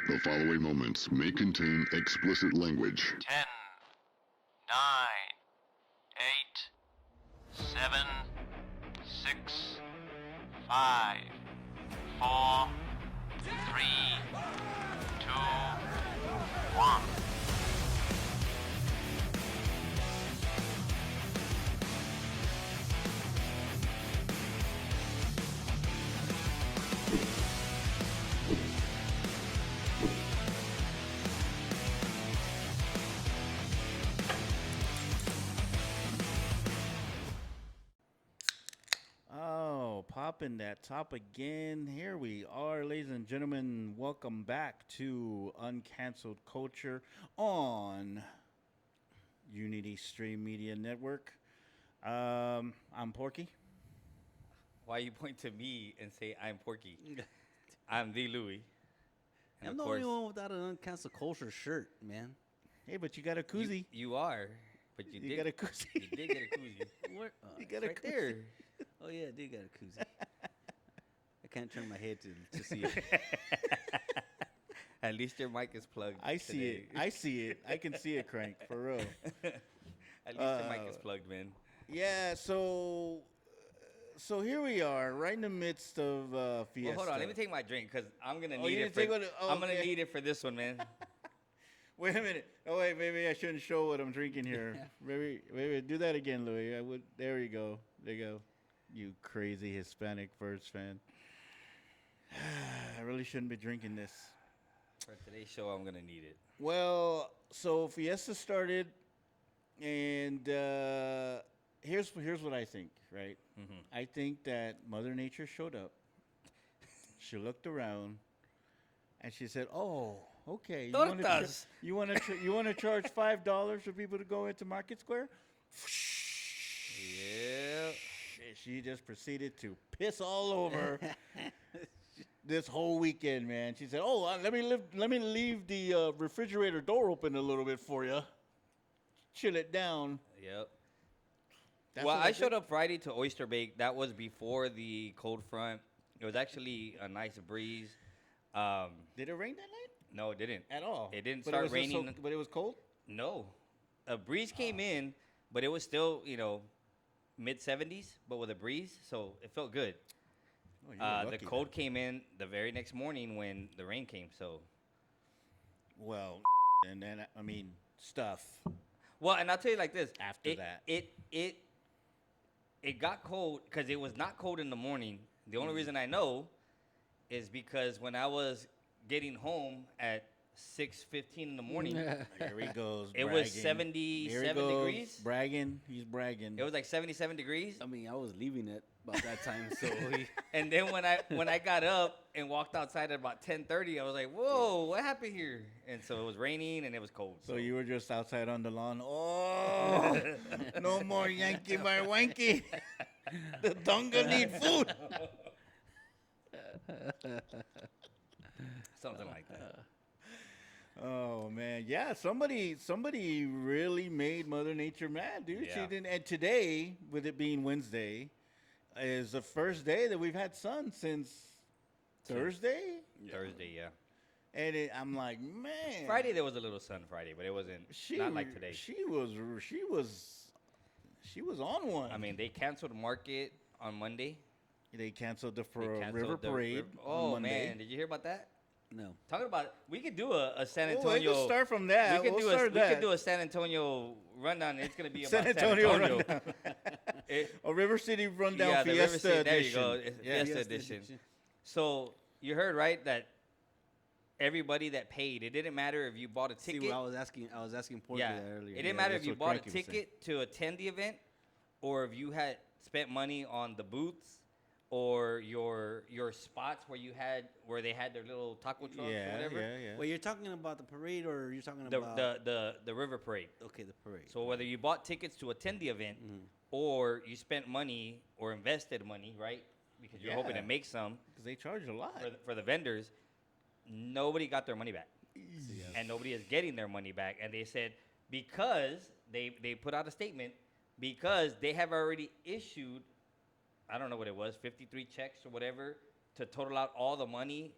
The following moments may contain explicit language. 10, 9, 8, 7, 6, 5, 4, 3, 2, 1. Oh, popping that top again. Here we are, ladies and gentlemen. Welcome back to Uncanceled Culture on Unity Stream Media Network. I'm Porky. Why you point to me and say I'm Porky? I'm the Louie. And I'm of the course, only one without an uncancel culture shirt, man. Hey, but you got a koozie. you are, but you, You did got a koozie. You did get a koozie. Where? You It's got a right koozie. there. Oh yeah, I did got a koozie. I can't turn my head to see it. At least your mic is plugged. I see today. it. I see it. I can see it, Crank, for real. At least your mic is plugged, man. Yeah, so here we are, right in the midst of Fiesta. Well, hold on. Let me take my drink because I'm gonna Oh, need you it. didn't take one? Oh, I'm gonna okay. need it for this one, man. Wait a minute. Oh wait, maybe I shouldn't show what I'm drinking here. Maybe do that again, Louis. I would. There you go. There you go. You crazy Hispanic first fan. I really shouldn't be drinking this. For today's show, I'm gonna need it. Well, so Fiesta started, and here's what I think. Right. Mm-hmm. I think that Mother Nature showed up. She looked around, and she said, "Oh, okay. Tortas. You want to charge $5 for people to go into Market Square?" Yeah. She just proceeded to piss all over this whole weekend, man. She said, "Oh, let me leave the refrigerator door open a little bit for you. Chill it down." Yep. That's Well, what I showed think. up Friday to Oyster Bake. That was before the cold front. It was actually a nice breeze. Did it rain that night? No, it didn't. At all? It didn't But start was just raining. but it was cold? No. A breeze came in, but it was still, mid 70s, but with a breeze, so it felt good. Oh, you were The lucky cold then. came in the very next morning when the rain came, so. Well, and then, I mean, stuff. Well, and I'll tell you like this. After that. It got cold because it was not cold in the morning. The only reason I know is because when I was getting home at 6:15 in the morning, Here he goes. it was bragging. Here he 77 goes, degrees. Bragging. He's bragging. It was like 77 degrees. I mean, I was leaving at about that time, so And then when I got up and walked outside at about 10:30, I was like, "Whoa, what happened here?" And so it was raining and it was cold. So you were just outside on the lawn. Oh, no more Yankee by Wanky. The Dunga need food. Something like that. Oh man, yeah. Somebody really made Mother Nature mad, dude. She Yeah. didn't. And today, with it being Wednesday, is the first day that we've had sun since Thursday. Thursday, yeah. And I'm like, man. Friday there was a little sun Friday, but it wasn't not like today. She was on one. I mean, they canceled market on Monday. they canceled the They canceled River the Parade. Oh on Monday. man, did you hear about that? no. Talking about we could do a San Oh, we Antonio. can start from that. We could We'll do start we that. could do a San Antonio rundown. It's gonna be San about Antonio San Antonio. rundown. It- A River City rundown yeah, the River Fiesta City. There edition. you go. It's Yeah. Fiesta edition. So you heard right that everybody that paid, it didn't matter if you bought a See, ticket. what I was asking Porky Yeah, that earlier. it didn't Yeah, matter if that's you what bought a Kranky was saying. ticket to attend the event, or if you had spent money on the booths, or your spots where they had their little taco trucks or Yeah, whatever. yeah. Wait, you're talking about the parade, or you're talking The, about the river parade. okay, the parade. So whether you bought tickets to attend the event, or you spent money or invested money, right? Because you're hoping Yeah. to make some Because they charge a lot. for the vendors. Nobody got their money back, and nobody is getting their money back. And they said because they put out a statement because they have already issued, I don't know what it was, 53 checks or whatever to total out all the money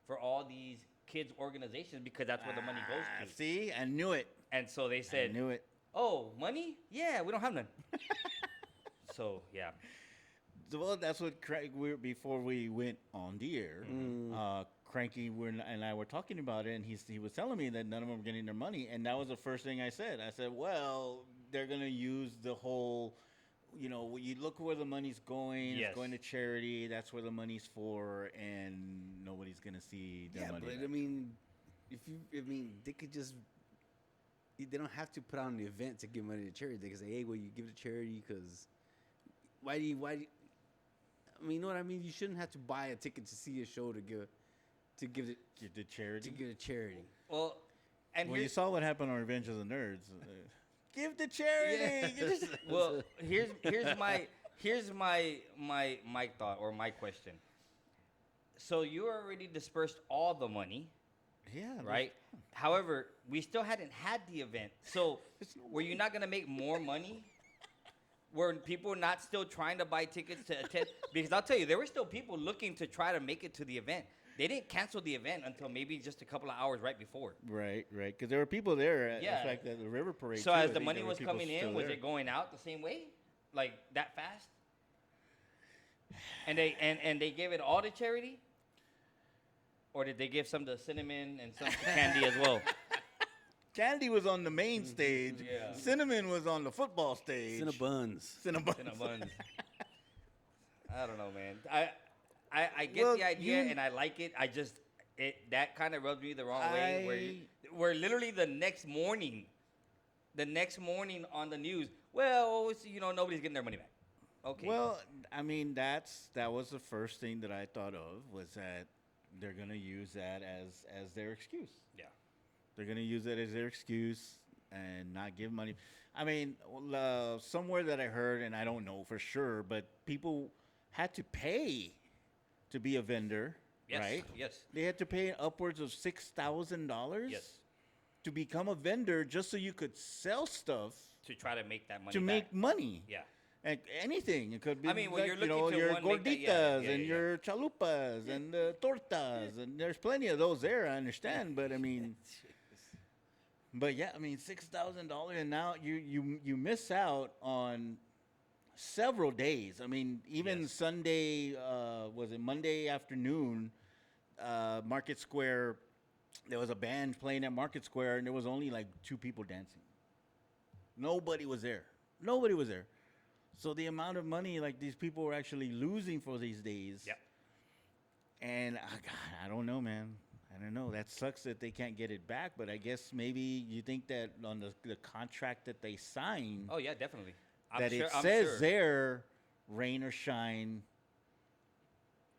for all these kids organizations because that's where the money goes to. See, I knew it. And so they I said, knew it. "Oh, money? Yeah, we don't have none." So yeah, So, well, that's what before we went on the air. Kranky and I were talking about it, and he was telling me that none of them were getting their money, and that was the first thing I said. I said, well, they're gonna use the whole, you know, you look where the money's going. Yes. It's going to charity. That's where the money's for, and nobody's gonna see their Yeah, money. but back. I mean, they could just. They don't have to put on an event to give money to charity. They can say, "Hey, will you give it to charity?" Because why do you? I mean, you know what I mean. You shouldn't have to buy a ticket to see a show to give it Give the charity. to give it charity. well, and Well, you here's, saw what happened on Revenge of the Nerds. Give the charity. Give the- well, here's my thought or my question. So you already dispersed all the money, yeah. right? However, we still hadn't had the event. So were you not gonna make more money? Were people not still trying to buy tickets to attend? Because I'll tell you, there were still people looking to try to make it to the event. They didn't cancel the event until maybe just a couple of hours right before. Right. Because there were people there. Yeah. In fact, at the River Parade. So too, I as the think money there were was people coming in, still was there. it going out the same way, like that fast? And they gave it all to charity, or did they give some to cinnamon and some to candy as well? Candy was on the main stage. Yeah. Cinnamon was on the football stage. Cinnabuns. Cinnabon. Cinnamons. I don't know, man. I get Well, the idea you- and I like it. That kind of rubs me the wrong way. Where literally the next morning on the news, well, nobody's getting their money back. Okay. Well, I mean, that was the first thing that I thought of, was that they're gonna use that as their excuse. yeah. They're gonna use that as their excuse and not give money. I mean, somewhere that I heard, and I don't know for sure, but people had to pay to be a vendor, Yes. right? Yes. They had to pay upwards of $6,000 Yes. to become a vendor just so you could sell stuff To try to make that money to back. make money. Yeah. And anything. It could be I mean, well, you're you know, looking to your one, make that- gorditas yeah, and yeah. your chalupas and the tortas, and there's plenty of those there. I understand, but I mean, but yeah, I mean, $6,000, and now you miss out on several days. I mean, even Yes. Sunday, was it Monday afternoon? Market Square, there was a band playing at Market Square, and there was only like 2 people dancing. Nobody was there. Nobody was there. So the amount of money like these people were actually losing for these days. Yep. And God, I don't know, man. I don't know. That sucks that they can't get it back. But I guess maybe you think that on the contract that they signed, Oh yeah, definitely. that it says there, rain or shine.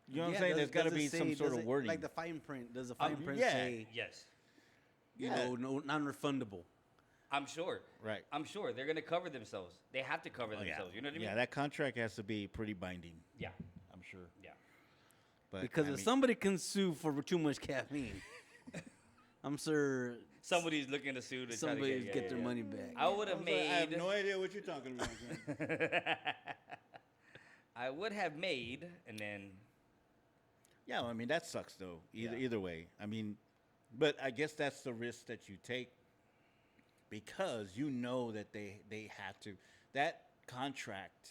You know what I'm saying? There's got to be some sort of wording. Like the fine print. Does the fine print yeah. say, Yes. Yeah. no, non-refundable? I'm sure. Right. I'm sure they're gonna cover themselves. They have to cover themselves. You know what I mean? Yeah, that contract has to be pretty binding. Yeah. I'm sure. Yeah. But Because I if mean, somebody can sue for too much caffeine, I'm sure Somebody's looking to sue to somebody try to get their money back. I would have made. I have no idea what you're talking about. man. I would have made, and then Yeah, well, I mean that sucks though. Yeah. Either way, I mean, but I guess that's the risk that you take because you know that they have to. That contract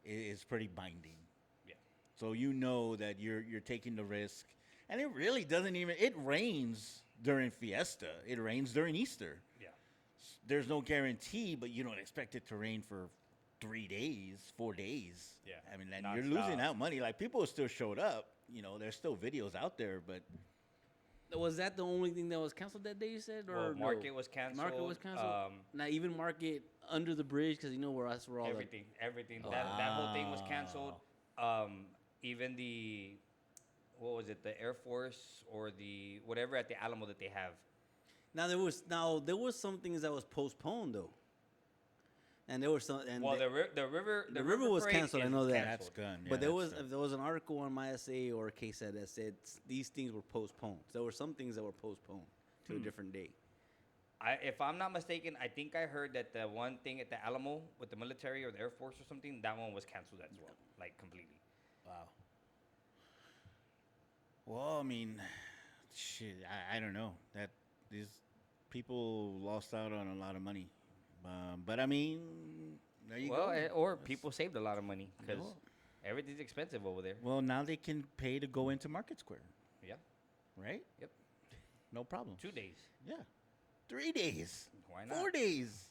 is pretty binding, yeah, so you know that you're taking the risk, and it really doesn't even. It rains during Fiesta. It rains during Easter. yeah, There's no guarantee, but you don't expect it to rain for 3 days, 4 days. Yeah, I mean, and you're losing out money. Like people still showed up. You know, there's still videos out there, but Was that the only thing that was canceled that day? You said, or Well, no? Market was canceled. Market was canceled. Not even Market under the bridge because that's where all everything. That whole thing was canceled. Even what was it? The Air Force or the whatever at the Alamo that they have. There was some things that was postponed though, and there were some. And Well, the, the river was parade canceled, I is know that. that's gone. but there was an article on my essay or a case that said these things were postponed. There were some things that were postponed to a different date. If I'm not mistaken, I think I heard that the one thing at the Alamo with the military or the Air Force or something, that one was canceled as well, like completely. Wow. Well, I mean, shit, I don't know. That these people lost out on a lot of money. But I mean, there you Well, go. or That's- people saved a lot of money because No. everything's expensive over there. Well, now they can pay to go into Market Square, Yeah, right? Yep. No problem. 2 days. Yeah. 3 days. Why not? 4 days.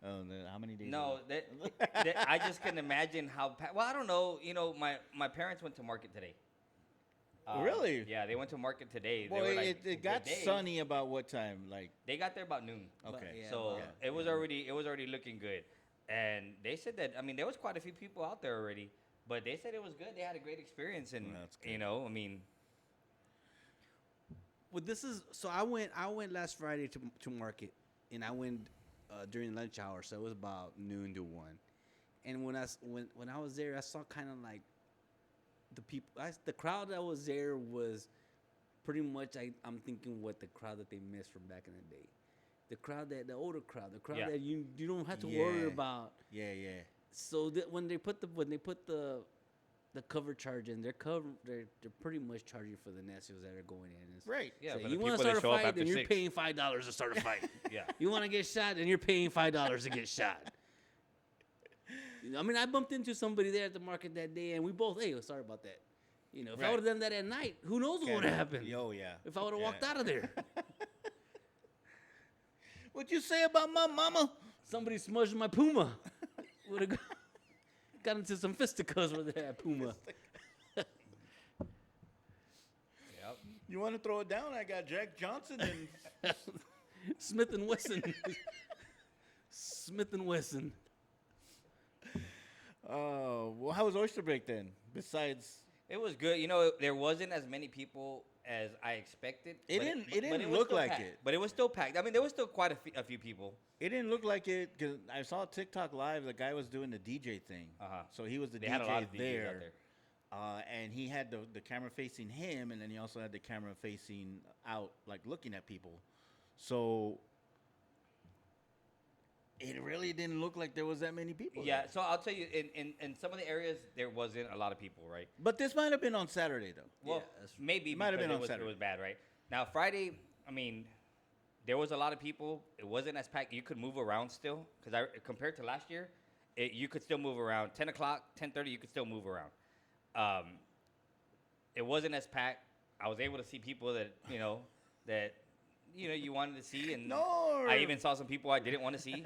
Oh, how many days? No, is it? that I just can imagine how. Well, I don't know. You know, my parents went to market today. Really? Yeah, they went to market today. Well, they were like, it "Good got day." sunny about what time? Like, They got there about noon. okay. yeah, So yeah. it was already looking good, and they said that. I mean, there was quite a few people out there already, but they said it was good. They had a great experience, and Well, that's good. you know, I mean, Well, this is so. I went last Friday to market, and I went during lunch hour, so it was about noon to 1. And when I was there, I saw kind of like the people. The crowd that was there was pretty much. I'm thinking what the crowd that they missed from back in the day, the older crowd, the crowd Yeah. that you don't have to worry Yeah. about. Yeah, yeah. So that when they put the cover charge in, they're pretty much charging for the Necios that are going in. It's- Right. yeah. so but you the want to people that start a show up fight, after then you're 6, paying $5 to start a fight. Yeah. You want to get shot, then you're paying $5 to get shot. I mean, I bumped into somebody there at the market that day, and we both, hey, sorry about that. You know, if I Right. would have done that at night, who knows what would have happened? Yo, yeah. If I would have Yeah. walked out of there, What'd you say about my mama? somebody smudged my Puma. Would have got into some fisticuffs with that Puma. Yep. You want to throw it down? I got Jack Johnson and Smith and Wesson. Smith and Wesson. Oh, well, how was Oyster Break then? Besides, It was good. You know, there wasn't as many people as I expected. It but didn't- but it didn't was look still like packed. it. But it was still packed. I mean, there was still quite a few people. it didn't look like it because I saw TikTok live. The guy was doing the DJ thing, Uh-huh. so he was the They DJ had a lot of DJs there, out there. And he had the camera facing him, and then he also had the camera facing out, like looking at people. So it really didn't look like there was that many people. Yeah, there. so I'll tell you, in some of the areas there wasn't a lot of people, right? But this might have been on Saturday though. Well, Yeah, that's- maybe Might have because been on it was, Saturday. it was bad, right? Now Friday, I mean, there was a lot of people. It wasn't as packed. You could move around still, because compared to last year, you could still move around. 10 o'clock, 10:30, you could still move around. It wasn't as packed. I was able to see people that you wanted to see, and No. I even saw some people I didn't want to see.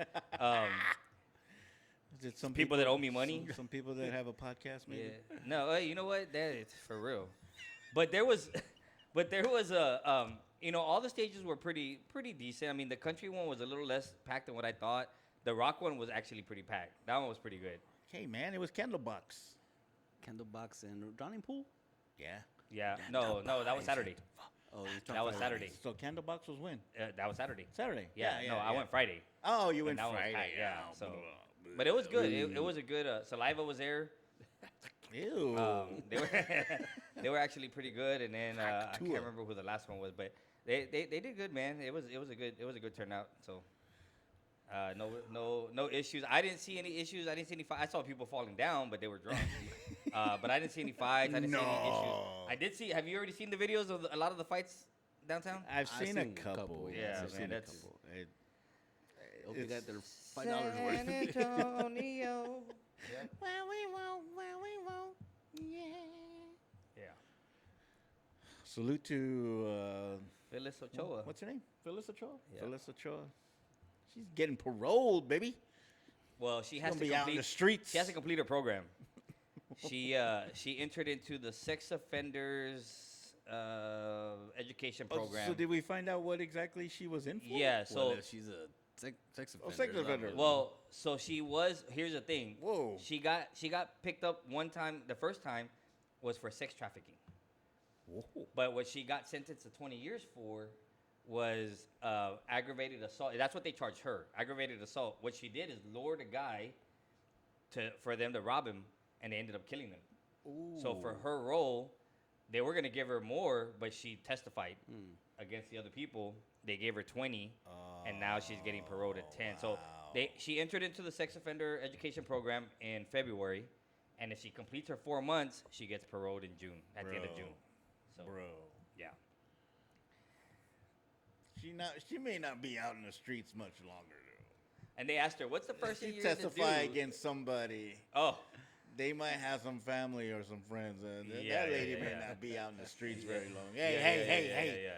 Is it some people that owe me money? Some people that have a podcast, maybe. Yeah. No, you know what? That is for real. But there was a all the stages were pretty decent. I mean, the country one was a little less packed than what I thought. The rock one was actually pretty packed. That one was pretty good. Hey man, it was Candlebox. Candlebox and Drowning Pool? Yeah. Yeah. No, that was Saturday. Oh, you're That was Friday. Saturday. So Candlebox was when? That was Saturday. Saturday. Yeah. No, I went Friday. Oh, you went that one was Friday. packed, yeah. Oh, So, blah, but it was good. blah. It was a good. Saliva was there. Ew. They were they were actually pretty good. And then I can't remember who the last one was, but they did good, man. It was a good turnout. So no issues. I didn't see any issues. I didn't see any fights. I saw people falling down, but they were drunk. But I didn't see any fights. I didn't see any issues. No. I did see. Have you already seen the videos of a lot of the fights downtown? I've I've seen a seen a couple. couple, yeah, I've man, seen a that's- couple. Hope they It's- got their $5 worth. San Antonio. Yeah. Salute to Phyllis Ochoa. what's her name? Phyllis Ochoa. Yeah. Phyllis Ochoa. She's getting paroled, baby. Well, she has Gonna to be out in complete. the streets. She has to complete her program. She entered into the sex offenders education program. So did we find out what exactly she was in for? Yeah. So Well, she's a sex offender. sex offender. well, so she was. Here's the thing. Whoa. She got picked up one time. The first time was for sex trafficking. Whoa. But what she got sentenced to 20 years for was aggravated assault. That's what they charged her. Aggravated assault. What she did is lured a guy for them to rob him, and they ended up killing him. So for her role, they were gonna give her more, but she testified against the other people. They gave her 20, and now she's getting paroled at 10. So she entered into the sex offender education program in February, and if she completes her 4 months, she gets paroled in June, at the end of Bro. June. So Bro. yeah. She may not be out in the streets much longer though. And they asked her, "What's the first thing She you're going to do?" testify against somebody. Oh, They might have some family or some friends. Yeah, that lady yeah, may yeah. not be out in the streets very long. yeah, Hey.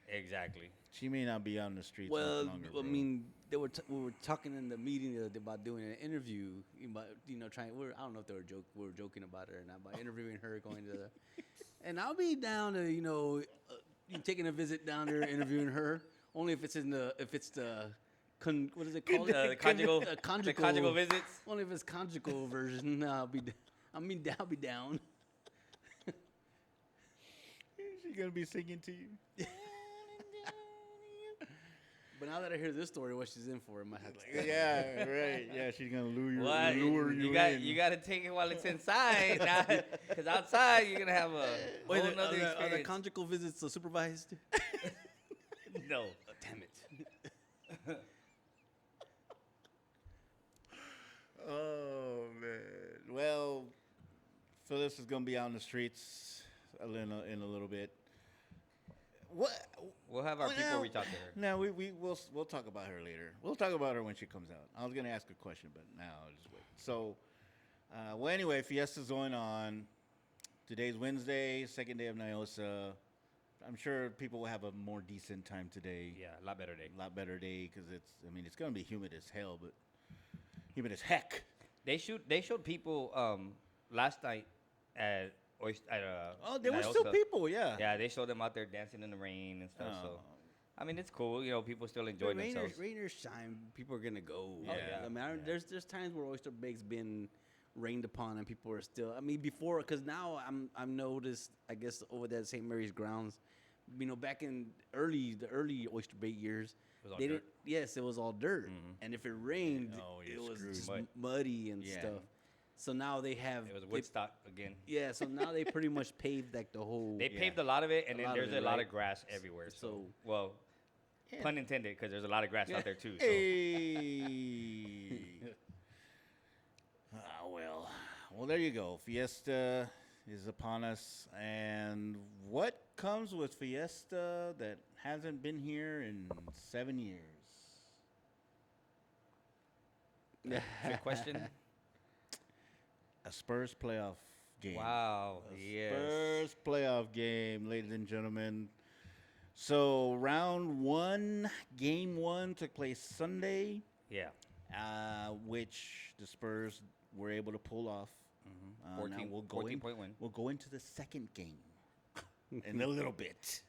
exactly. She may not be out in the streets Well, much longer. I Bro. mean, we were talking in the meeting the other day about doing an interview. About, trying. I don't know if we were joking about her or not, about interviewing her, going to the. And I'll be down to you taking a visit down there, interviewing her. Only if it's what is it called? The conjugal, conjugal, the conjugal visits. Only if it's conjugal version. I'll be down. She gonna be singing to you. But now that I hear this story, what she's in for, I might have to. Yeah, right. Yeah, she's gonna What? lure you got in. you got to take it while it's inside, because outside you're gonna have a whole Wait, nother are the experience. conjugal visits supervised? No. Damn it. Oh man. Well, Phyllis is gonna be out in the streets in a little bit. What? We'll have our people reach out to her. No, we'll talk about her later. We'll talk about her when she comes out. I was gonna ask a question, but now I'll just wait. So, anyway, Fiesta's going on. Today's Wednesday, second day of Nyosa. I'm sure people will have a more decent time today. Yeah, a lot better day. A lot better day because it's gonna be humid as hell, but humid as heck. They showed people last night at Oh, there were still people, yeah. Yeah, they showed them out there dancing in the rain and stuff. So, I mean, it's cool. People still enjoying themselves. Rainer's time, people are gonna go. Oh, yeah. I mean, there's times where Oyster Bay's been rained upon and people are still. I mean, before, because now I'm noticed. I guess over that St. Mary's grounds, back in the early Oyster Bay years, It was all they dirt. didn't. Yes, it was all dirt, and if it rained, Oh, it you're was screwed. just Mud. muddy and Yeah. stuff. So now they have. It was Woodstock again. Yeah, so now they pretty much paved like the whole. They paved a lot of it, and A then lot of there's it, a lot right? of grass everywhere. So, So- well, pun intended, because there's a lot of grass out there too. So. Hey. Well, there you go. Fiesta is upon us, and what comes with Fiesta that hasn't been here in 7 years? Good question. A Spurs playoff game. Wow. A Yes. Spurs playoff game, ladies and gentlemen. So round one, game one took place Sunday, Yeah. which the Spurs were able to pull off. Now 14-point win. We'll go into the second game in a little bit.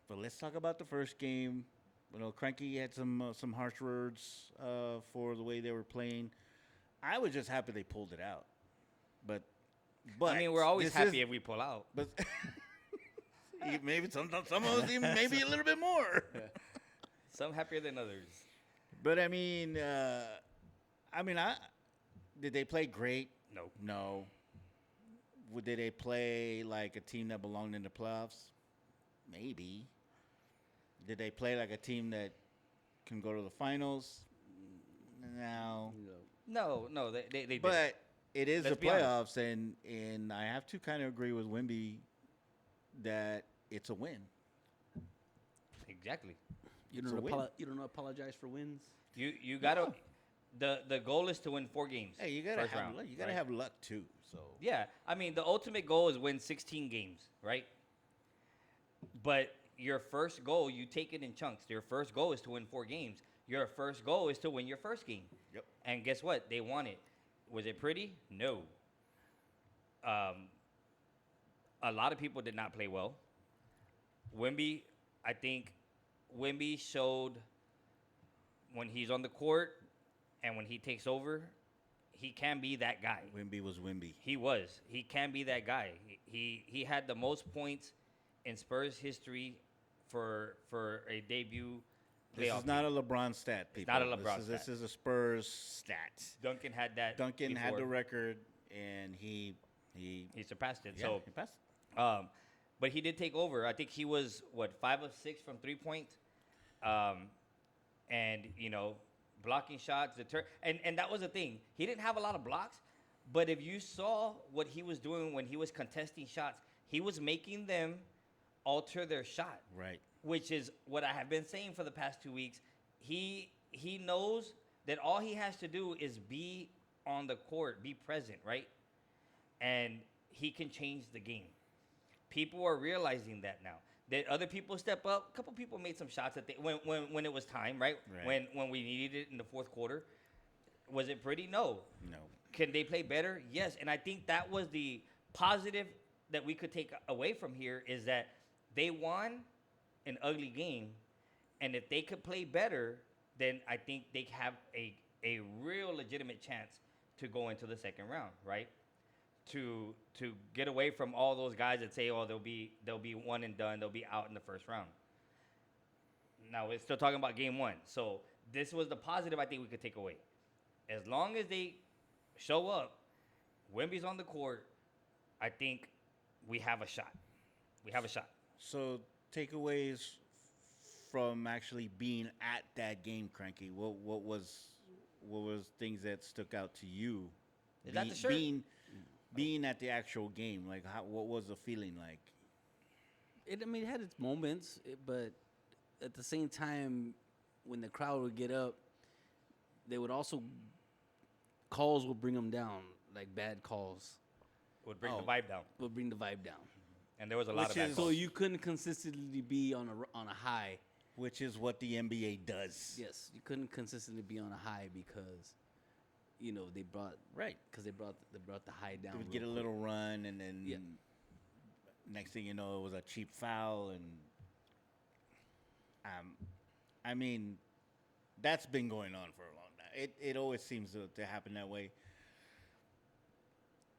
But let's talk about the first game. Kranky had some harsh words for the way they were playing. I was just happy they pulled it out. But I mean, we're always this happy is- if we pull out. But maybe some of us even maybe a little bit more. Some happier than others. But I mean, did they play great? No. No. Did they play like a team that belonged in the playoffs? Maybe. Did they play like a team that can go to the finals? No. No, they did. But it is Let's the be honest. playoffs, and I have to kind of agree with Wimby that it's a win. Exactly. You It's a don't win. you don't apologize for wins. You gotta. The goal is to win 4 games. Hey, you gotta first have round, luck. You gotta right? have luck too. So Yeah, I mean the ultimate goal is win 16 games, right? But your first goal, you take it in chunks. Your first goal is to win 4 games. Your first goal is to win your first game. Yep. And guess what? They won it. Was it pretty? No. A lot of people did not play well. Wimby, I think Wimby showed when he's on the court and when he takes over, he can be that guy. Wimby was Wimby. He was. He can be that guy. He had the most points in Spurs history for a debut This playoff is not game. a LeBron stat, people. not a LeBron This stat. is a Spurs stat. Duncan had that. Duncan had before. the record, and he He surpassed it. yeah, So, he passed. but he did take over. I think he was 5 of 6 from 3-point, and blocking shots. And that was the thing. He didn't have a lot of blocks, but if you saw what he was doing when he was contesting shots, he was making them alter their shot. Right. Which is what I have been saying for the past 2 weeks. He knows that all he has to do is be on the court, be present, right? And he can change the game. People are realizing that now. That other people step up. A couple people made some shots that when it was time, right? Right. When we needed it in the fourth quarter. Was it pretty? No. No. Can they play better? Yes. And I think that was the positive that we could take away from here is that they won an ugly game, and if they could play better, then I think they have a real legitimate chance to go into the second round, right? To get away from all those guys that say, oh, they'll be one and done, they'll be out in the first round. Now we're still talking about game one, so this was the positive I think we could take away. As long as they show up, Wemby's on the court, I think we have a shot. We have a shot. So takeaways from actually being at that game, Kranky. What was things that stuck out to you? Is that the shirt? Being at the actual game, like what was the feeling like? It had its moments, but at the same time, when the crowd would get up, they would also calls would bring them down, like bad calls Would bring the vibe down. would bring the vibe down. And there was a lot of Which bad is- So calls. you couldn't consistently be on a high. Which is what the NBA does. Yes, you couldn't consistently be on a high because, they brought Right. they brought the high down. They would real get a quick. little run, and then Yeah. next thing you know, it was a cheap foul, and I mean, that's been going on for a long time. It always seems to happen that way.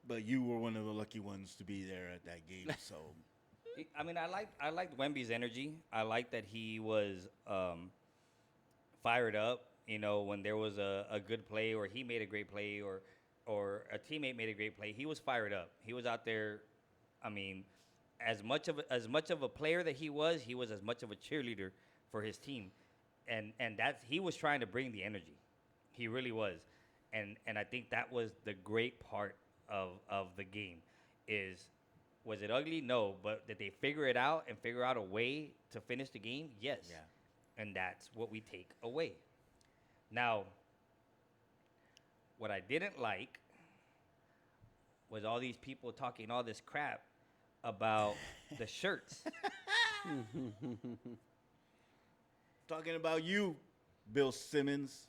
But you were one of the lucky ones to be there at that game, so I mean, I liked Wemby's energy. I liked that he was fired up. When there was a good play, or he made a great play, or a teammate made a great play, he was fired up. He was out there. I mean, as much of a player that he was as much of a cheerleader for his team, and he was trying to bring the energy. He really was, and I think that was the great part of the game. Was it ugly? No, but did they figure it out and figure out a way to finish the game? Yes. Yeah. And that's what we take away. Now, what I didn't like was all these people talking all this crap about the shirts. talking about you, Bill Simmons,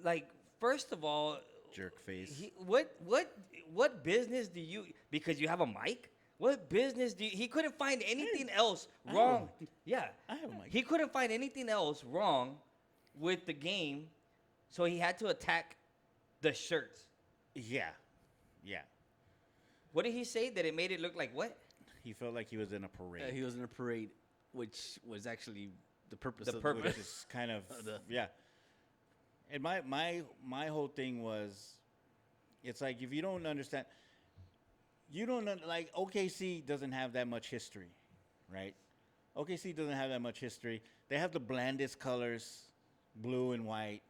Like, first of all, jerk face. what business do you, because you have a mic? What business do you, he couldn't find anything else wrong. Yeah. I have a mic. He couldn't find anything else wrong with the game, so he had to attack the shirts. Yeah. What did he say? That it made it look like what? He felt like he was in a parade. He was in a parade, which was actually the purpose. The of purpose. Which is kind of yeah. And my whole thing was, it's like if you don't understand, like OKC doesn't have that much history, right? OKC doesn't have that much history. They have the blandest colors, blue and white.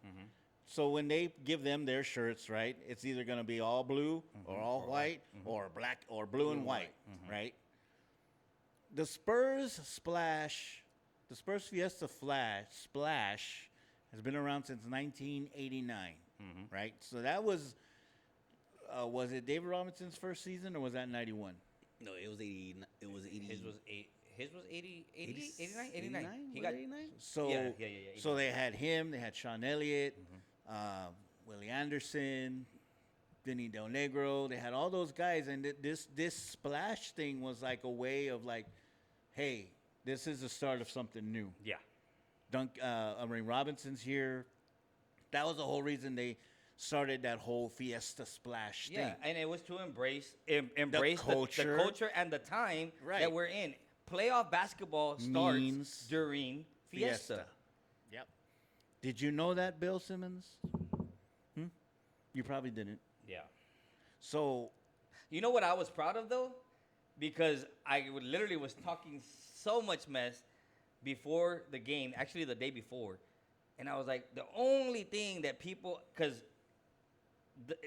So when they give them their shirts, right, it's either going to be all blue or all white or black or blue and white, right? The Spurs Fiesta splash has been around since 1989, right? So that was it David Robinson's first season, or was that 91? No, it was 80. It was 80. His was 80, 88, 89, 89? 89. He Was got it 89? So Yeah. So they had him, they had Sean Elliott, Willie Anderson, Vinny Del Negro. They had all those guys, and this splash thing was like a way of like, hey, this is the start of something new. Yeah. Robinson's here. That was the whole reason they started that whole Fiesta splash thing. Yeah, and it was to embrace the culture and the time Right. that we're in. Playoff basketball starts Means during Fiesta. Yep. Did you know that, Bill Simmons? You probably didn't. Yeah. So, You know what I was proud of though, because literally was talking so much mess before the game, actually the day before, and I was like, the only thing that people, because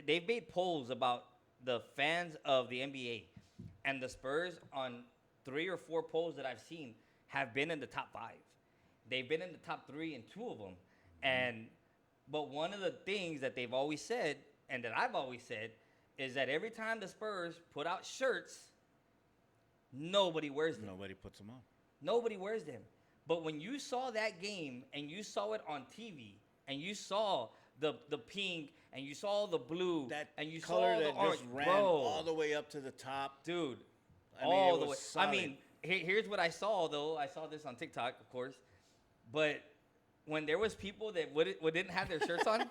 they've made polls about the fans of the NBA and the Spurs on 3 or 4 polls that I've seen have been in the top 5. They've been in the top 3 in 2 of them. But one of the things that they've always said, and that I've always said, is that every time the Spurs put out shirts, nobody wears them. Nobody puts them on. Nobody wears them. But when you saw that game and you saw it on TV and you saw the pink and you saw the blue and you color saw the that orange, just ran bro, all the way up to the top, dude, I mean, all it the way. was solid. I mean, here's what I saw though. I saw this on TikTok, of course, but when there was people that didn't have their shirts on,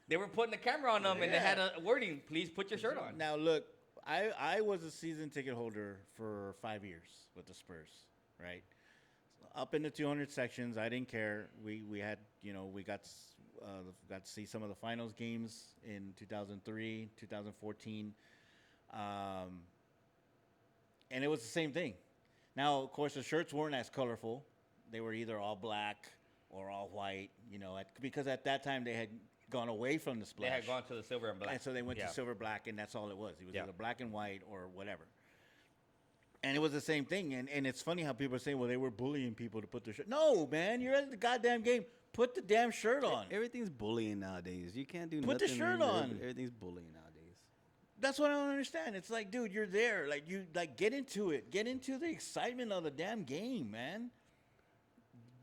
they were putting the camera on them and they had a wording, "Please put your shirt on." Now look, I was a season ticket holder for 5 years with the Spurs, right? Up in the 200 sections, I didn't care. We had, we got to see some of the finals games in 2003, 2014, and it was the same thing. Now, of course, the shirts weren't as colorful. They were either all black or all white, because at that time they had gone away from the splash. They had gone to the silver and black, and so they went to silver black, and that's all it was. It was either black and white or whatever. And it was the same thing. And it's funny how people are saying, well, they were bullying people to put their shirt. No, man, you're at the goddamn game. Put the damn shirt on. Everything's bullying nowadays. You can't do Put the nothing. shirt on. Everything's bullying nowadays. That's what I don't understand. It's like, dude, you're there. Like, get into it. Get into the excitement of the damn game, man.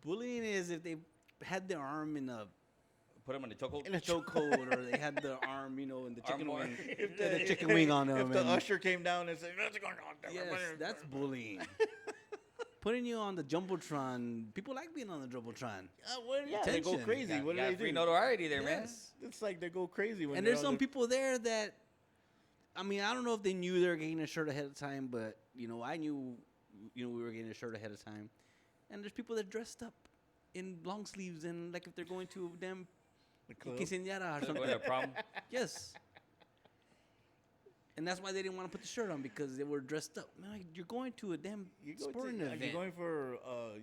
Bullying is if they had their arm in a put them in the chokehold. In a chokehold, or they had the arm, in the chicken Armbar. wing, the chicken wing on them. If the usher came down and said, "What's going on?" Yes, that's bullying. Putting you on the jumbotron. People like being on the jumbotron. They go crazy. Got, what do got they free do? notoriety there, man. Yes. It's like they go crazy when. And there's some people there that, I don't know if they knew they were getting a shirt ahead of time, but I knew, we were getting a shirt ahead of time. And there's people that dressed up in long sleeves and like if they're going to a damn quinceañera or something. Going to prom. Yes. And that's why they didn't want to put the shirt on, because they were dressed up. Man, like, you're going to a damn sporting event. You're going for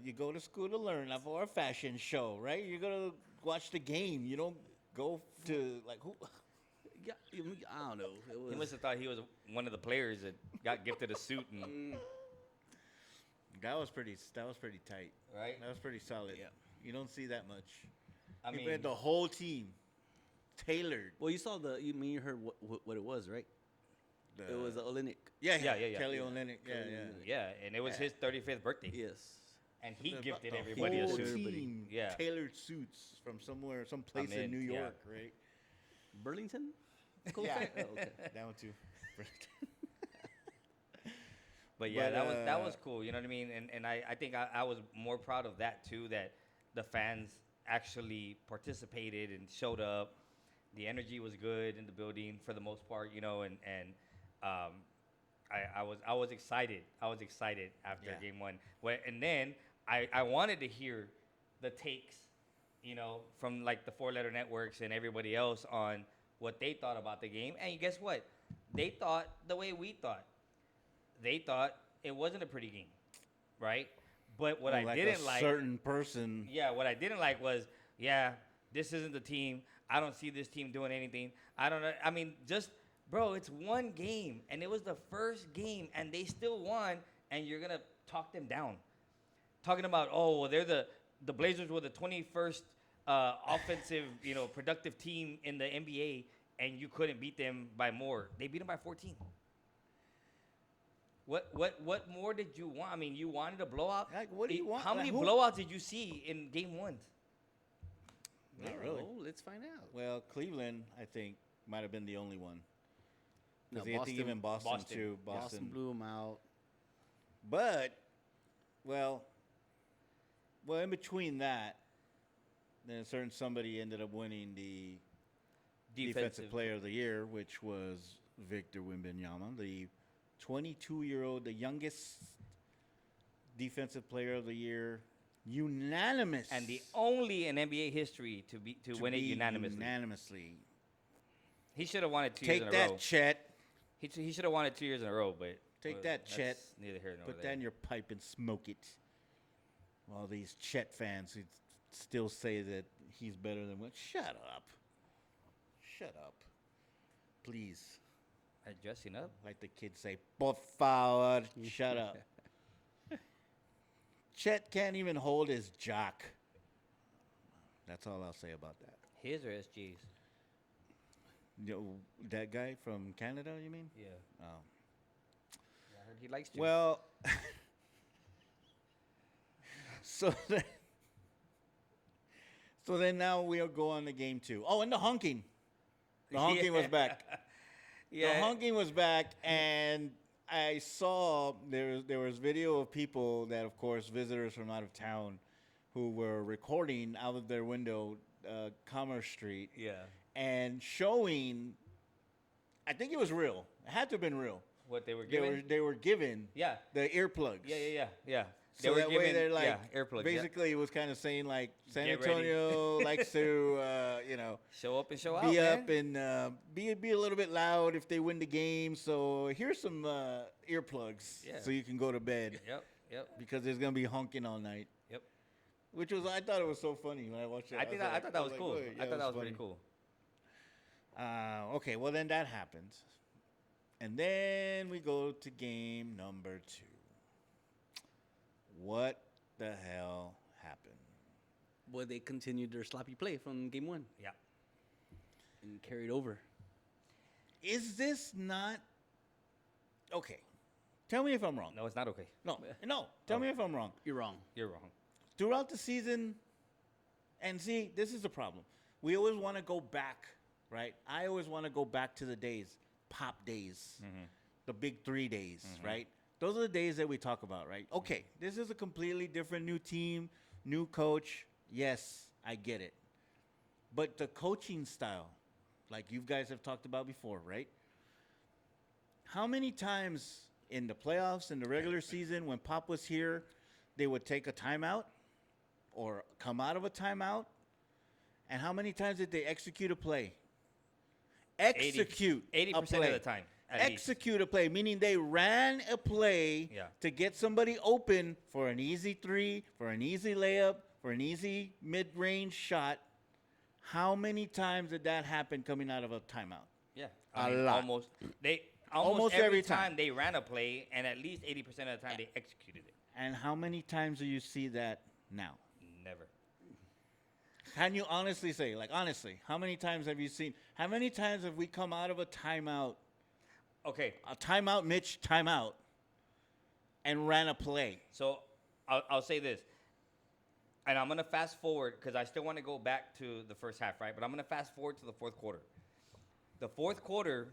you go to school to learn, not for a fashion show, right? You're gonna watch the game. You don't go to like who. Yeah, I don't know. He must have thought he was one of the players that got gifted a suit and. That was pretty tight. Right. That was pretty solid. Yeah. You don't see that much. I You mean, had the whole team tailored. Well, you saw you heard what it was, right? It was Olenek. Yeah. Yeah. Kelly Olynyk. Yeah. Yeah, and it was his 35th birthday. Yes. And he gifted The everybody a whole suit. team Yeah. tailored suits from somewhere, some place in New yeah. York, right? Burlington? Yeah. Oh, okay. That one too. But yeah, But, that was cool. You know what I mean? And I think I was more proud of that too, that the fans actually participated and showed up. The energy was good in the building for the most part, and I was excited. I was excited after game one. And then I wanted to hear the takes, from like the 4-letter networks and everybody else on what they thought about the game. And guess what? They thought the way we thought. They thought it wasn't a pretty game, right? But what I didn't like, certain person. yeah, what I didn't like was, this isn't the team. I don't see this team doing anything. I don't know. I mean, bro, it's one game, and it was the first game, and they still won, and you're gonna talk them down, talking about, they're the Blazers were the 21st offensive, productive team in the NBA, and you couldn't beat them by more. They beat them by 14. What more did you want? I mean, you wanted a blowout. Like, what do you want? How many Like, blowouts did you see in game ones? Not really. Oh, let's find out. Well, Cleveland, I think, might have been the only one. No, I think even Boston too. Boston blew them out. But, well, in between that, then a certain somebody ended up winning the Defensive Player of the Year, which was Victor Wembanyama, the 22-year-old, the youngest Defensive Player of the Year, unanimous, and the only in NBA history to win it unanimously. He should have won it 2 years in a row. Take that, Chet. He should have won it 2 years in a row, but Take that, that's Chet. neither here nor Put there. that in your pipe and smoke it. All these Chet fans who still say that he's better than what? Shut up. Shut up. Please. Dressing up. Like the kids say, por favor, shut up. Chet can't even hold his jock. That's all I'll say about that. His or SG's? That guy from Canada, you mean? Yeah. Oh. I heard he likes to. Well, so then now we'll go on to game 2. Oh, and the honking. The honking was back. Yeah. The honking was back, and I saw there was video of people that, of course, visitors from out of town, who were recording out of their window, Commerce Street, Yeah. and showing. I think it was real. It had to have been real. What they were giving? They were given Yeah. the earplugs. Yeah. They So were that giving way they're like earplugs. basically it was kind of saying like San Get ready. Antonio likes to Show up and show out. be man. up and be a little bit loud if they win the game. So here's some earplugs Yeah. so you can go to bed Yep. because there's gonna be honking all night. Yep. Which was I thought it was so funny when I watched it. I thought that was like, cool. "Wait, yeah, I thought that was funny." pretty cool. Okay, well then that happens, and then we go to game number 2. What the hell happened? Boy, they continued their sloppy play from game 1 Yeah. and carried over. Is this not okay? Tell me if I'm wrong. No, it's not okay. No. Tell me if I'm wrong. You're wrong. You're wrong. Throughout the season, and see, this is the problem. We always want to go back, right? I always want to go back to the days, pop days, the big 3 days, right? Those are the days that we talk about, right? Okay, this is a completely different new team, new coach. Yes, I get it. But the coaching style, like you guys have talked about before, right? How many times in the playoffs, in the regular season, when Pop was here, they would take a timeout or come out of a timeout? And how many times did they execute a play? Execute 80% a play. of the time. At least. Execute a play, meaning they ran a play Yeah. to get somebody open for an easy 3, for an easy layup, for an easy mid-range shot. How many times did that happen coming out of a timeout? Yeah. A lot. Almost every every time time. they ran a play, and at least 80% of the time they executed it. And how many times do you see that now? Never. Can you honestly say, like honestly, how many times have you seen, how many times have we come out of a timeout, Okay. Mitch timeout, and ran a play? So I'll say this, and I'm gonna fast forward because I still want to go back to the first half, right? But I'm gonna fast forward to the fourth quarter. The fourth quarter,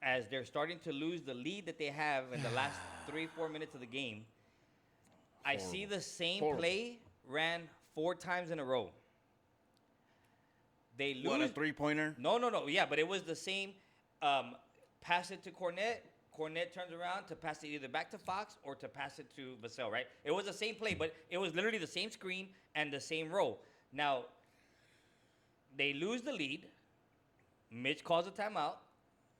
as they're starting to lose the lead that they have in the last 3-4 minutes of the game, I see the same Horrible. play ran 4 times in a row. They lose. What, a 3-pointer? No. Yeah, but it was the same. Pass it to Cornette. Cornette turns around to pass it either back to Fox or to pass it to Vassell, right? It was the same play, but it was literally the same screen and the same row. Now, they lose the lead. Mitch calls a timeout.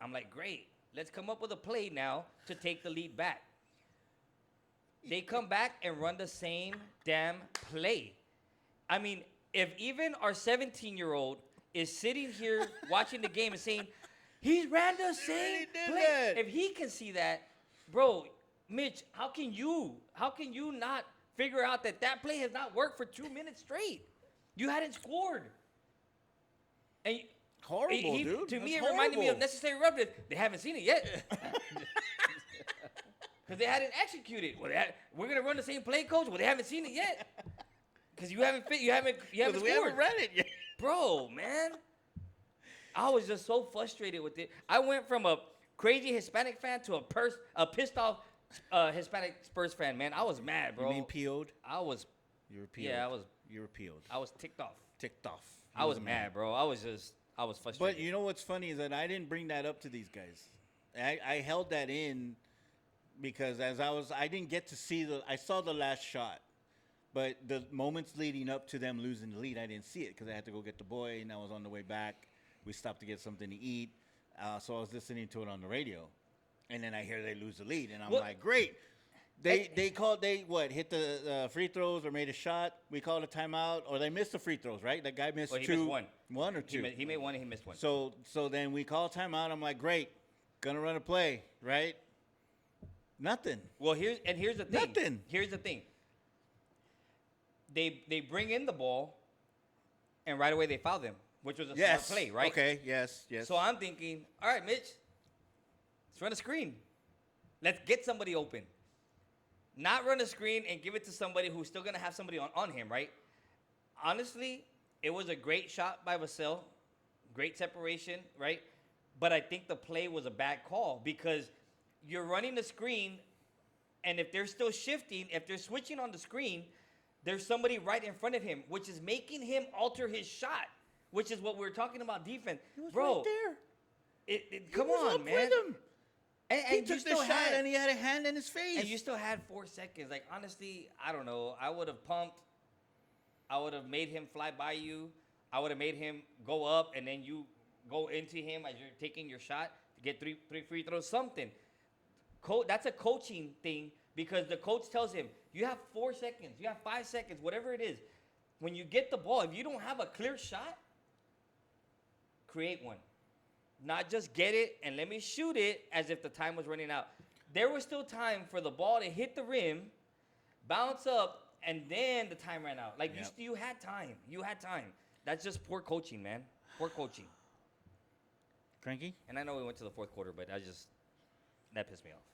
I'm like, great. Let's come up with a play now to take the lead back. They come back and run the same damn play. I mean, if even our 17-year-old is sitting here watching the game and saying, he ran the same did play. that. If he can see that, bro, Mitch, how can you not figure out that play has not worked for 2 minutes straight? You hadn't scored. And Horrible, dude. To me, That's it reminded me of horrible. Necessary Roughness. They haven't seen it yet. Because they hadn't executed. Well, we're going to run the same play, coach. Well, they haven't seen it yet. Because you haven't scored. We haven't read it yet. Bro, man. I was just so frustrated with it. I went from a crazy Hispanic fan to a pissed off Hispanic Spurs fan, man. I was mad, bro. You mean PO'd? I was You were PO'd. Yeah, You were PO'd. I was ticked off. Ticked off. I was mad, bro. I was frustrated. But you know what's funny is that I didn't bring that up to these guys. I held that in because I didn't get to see I saw the last shot, but the moments leading up to them losing the lead, I didn't see it because I had to go get the boy and I was on the way back. We stopped to get something to eat, so I was listening to it on the radio, and then I hear they lose the lead, and I'm like, great. They hit the free throws or made a shot. We called a timeout, or they missed the free throws, right? That guy missed Well, he two, missed one or two. He made one and he missed one. So then we call timeout. I'm like, great, gonna run a play, right? Nothing. Well, here's the thing. Nothing. Here's the thing. they bring in the ball, and right away they foul them, which was a Yes. smart play, right? Okay. Yes. Yes. So I'm thinking, all right, Mitch, let's run a screen. Let's get somebody open. Not run a screen and give it to somebody who's still gonna have somebody on him, right? Honestly, it was a great shot by Vasil, great separation, right? But I think the play was a bad call because you're running the screen, and if they're still shifting, if they're switching on the screen, there's somebody right in front of him, which is making him alter his shot, which is what we're talking about defense. He was Bro, right there. come He was on, up man. with him. And He you took the still shot had, and he had a hand in his face. and you still had 4 seconds. Like, honestly, I don't know. I would have pumped. I would have made him fly by you. I would have made him go up, and then you go into him as you're taking your shot to get three free throws, something. That's a coaching thing because the coach tells him, you have 4 seconds, you have 5 seconds, whatever it is. When you get the ball, if you don't have a clear shot, create one. Not just get it and let me shoot it as if the time was running out. There was still time for the ball to hit the rim, bounce up, and then the time ran out. Like, Yep. you had time. You had time. That's just poor coaching, man. Poor coaching. Kranky? And I know we went to the fourth quarter, but that pissed me off.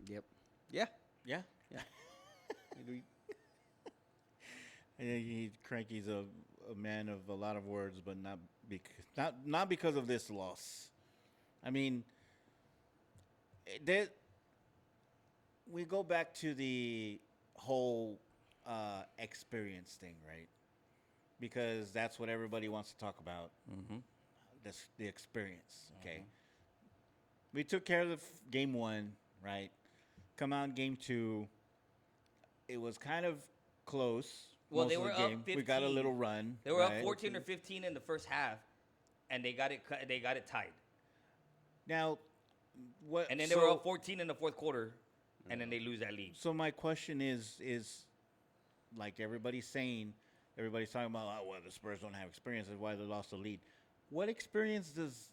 Yep. Yeah. Yeah. Yeah. Cranky's a man of a lot of words, but not because of this loss. I mean, we go back to the whole experience thing, right? Because that's what everybody wants to talk about. Mm-hmm. The experience. Okay. We took care of the game 1, right? Come out in game 2. It was kind of close. Well, most they of the were up game. We got a 15. little run. They were right? up 14 or 15 in the first half, and they got it tied. Now, what? And then they were up 14 in the fourth quarter, and then they lose that lead. So my question is like everybody's talking about, oh, well, the Spurs don't have experience. That's why they lost the lead. What experience does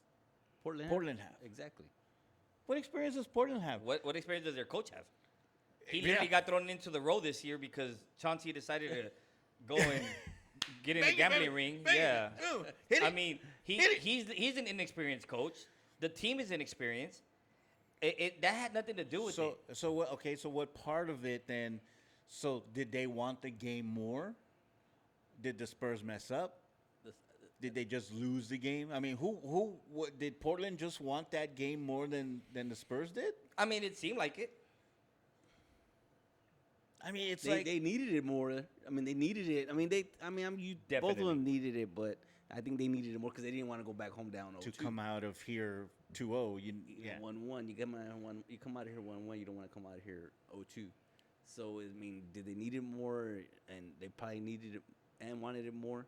Portland have? Exactly. What experience does Portland have? What experience does their coach have? He Yeah. literally got thrown into the row this year because Chauncey decided to go and get in the Bang it, gambling baby. ring. Bang it. Yeah. Ooh, hit I it. mean, Hit it. he's an inexperienced coach. The team is inexperienced. That had nothing to do with it. So what? Okay, so what part of it then? So did they want the game more? Did the Spurs mess up? Did they just lose the game? I mean, what, did Portland just want that game more than the Spurs did? I mean, it seemed like it. I mean, it's They needed it more. I mean, they needed it. I mean, both Definitely. of them needed it, but I think they needed it more because they didn't want to go back home down 0-2. to come out of here 2-0. Yeah. 1-1. You come out of here 1-1. You don't want to come out of here 0-2. So I mean, did they need it more? And they probably needed it and wanted it more.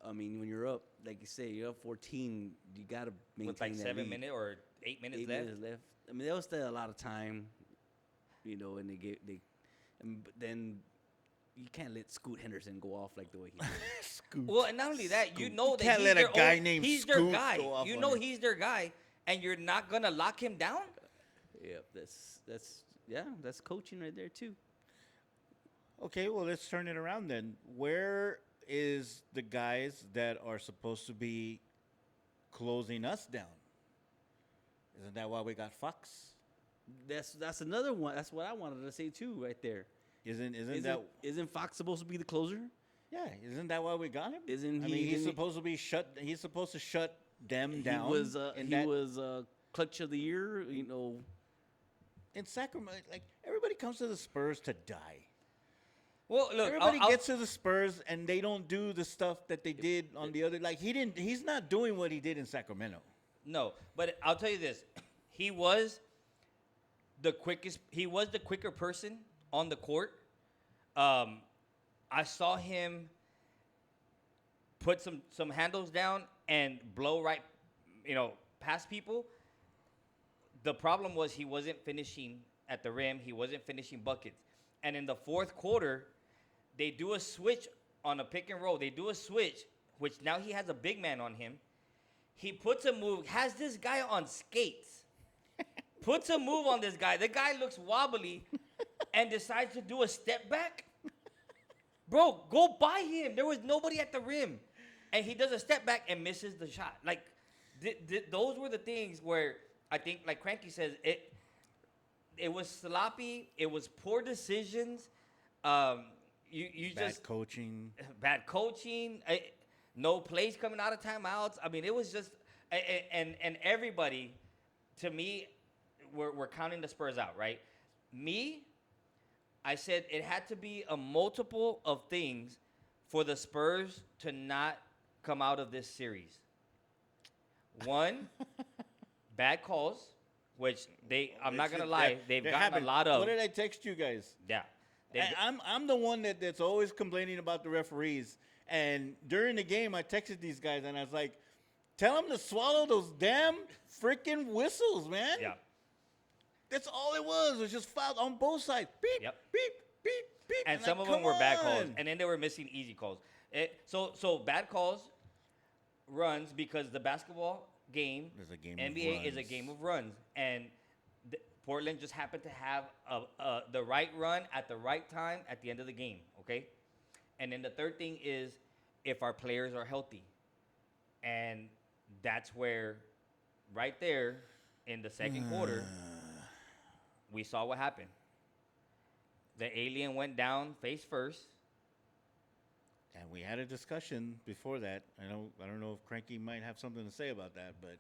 I mean, when you're up, like you say, you're up 14. You gotta maintain With like that 7 lead. minutes or 8 minutes 8 left. minutes left. I mean, there was still a lot of time, and but then you can't let Scoot Henderson go off like the way he did. Scoot. Well, and not only that, you know that Can't he's let a their guy own, named he's their Scoot guy. go off You on know you. he's their guy, and you're not gonna lock him down. Yep, that's coaching right there too. Okay, well, let's turn it around then. Where is the guys that are supposed to be closing us down? Isn't that why we got Fox? That's another one. That's what I wanted to say too, right there. Isn't Fox supposed to be the closer? Yeah, isn't that why we got him? Isn't I he- mean, he's didn't he- supposed to be shut. He's supposed to shut them down. He was in he that- was clutch of the year. in Sacramento. Like everybody comes to the Spurs to die. Well, look, Everybody gets to the Spurs and they don't do the stuff that they did on the other. Like he's not doing what he did in Sacramento. No, but I'll tell you this: he was the quickest. He was the quicker person on the court. I saw him put some handles down and blow right, past people. The problem was he wasn't finishing at the rim. He wasn't finishing buckets. And in the fourth quarter, they do a switch on a pick and roll. They do a switch, which now he has a big man on him. He puts a move, has this guy on skates. Puts a move on this guy. The guy looks wobbly and decides to do a step back. Bro, go by him. There was nobody at the rim. And he does a step back and misses the shot. Like, those were the things where I think, like Kranky says, it was sloppy. It was poor decisions. You Bad just coaching. bad coaching. No plays coming out of timeouts. I mean, it was just and everybody, to me, we're counting the Spurs out, right? Me, I said it had to be a multiple of things for the Spurs to not come out of this series. One, bad calls, which I'm not gonna lie, they've gotten a lot of. What did I text you guys? Yeah. I'm the one that's always complaining about the referees. And during the game, I texted these guys and I was like, tell them to swallow those damn freaking whistles, man. Yeah. That's all it was. It was just foul on both sides. Beep, Yep. beep, beep, beep. And I'm some like, of them were bad calls, "Come on." and then they were missing easy calls. So bad calls runs because the basketball game, Is a game of NBA is a runs. game of runs, and Portland just happened to have the right run at the right time at the end of the game. Okay, and then the third thing is if our players are healthy, and that's where, right there, in the second quarter, we saw what happened. The alien went down face first. And we had a discussion before that. I don't know if Kranky might have something to say about that, but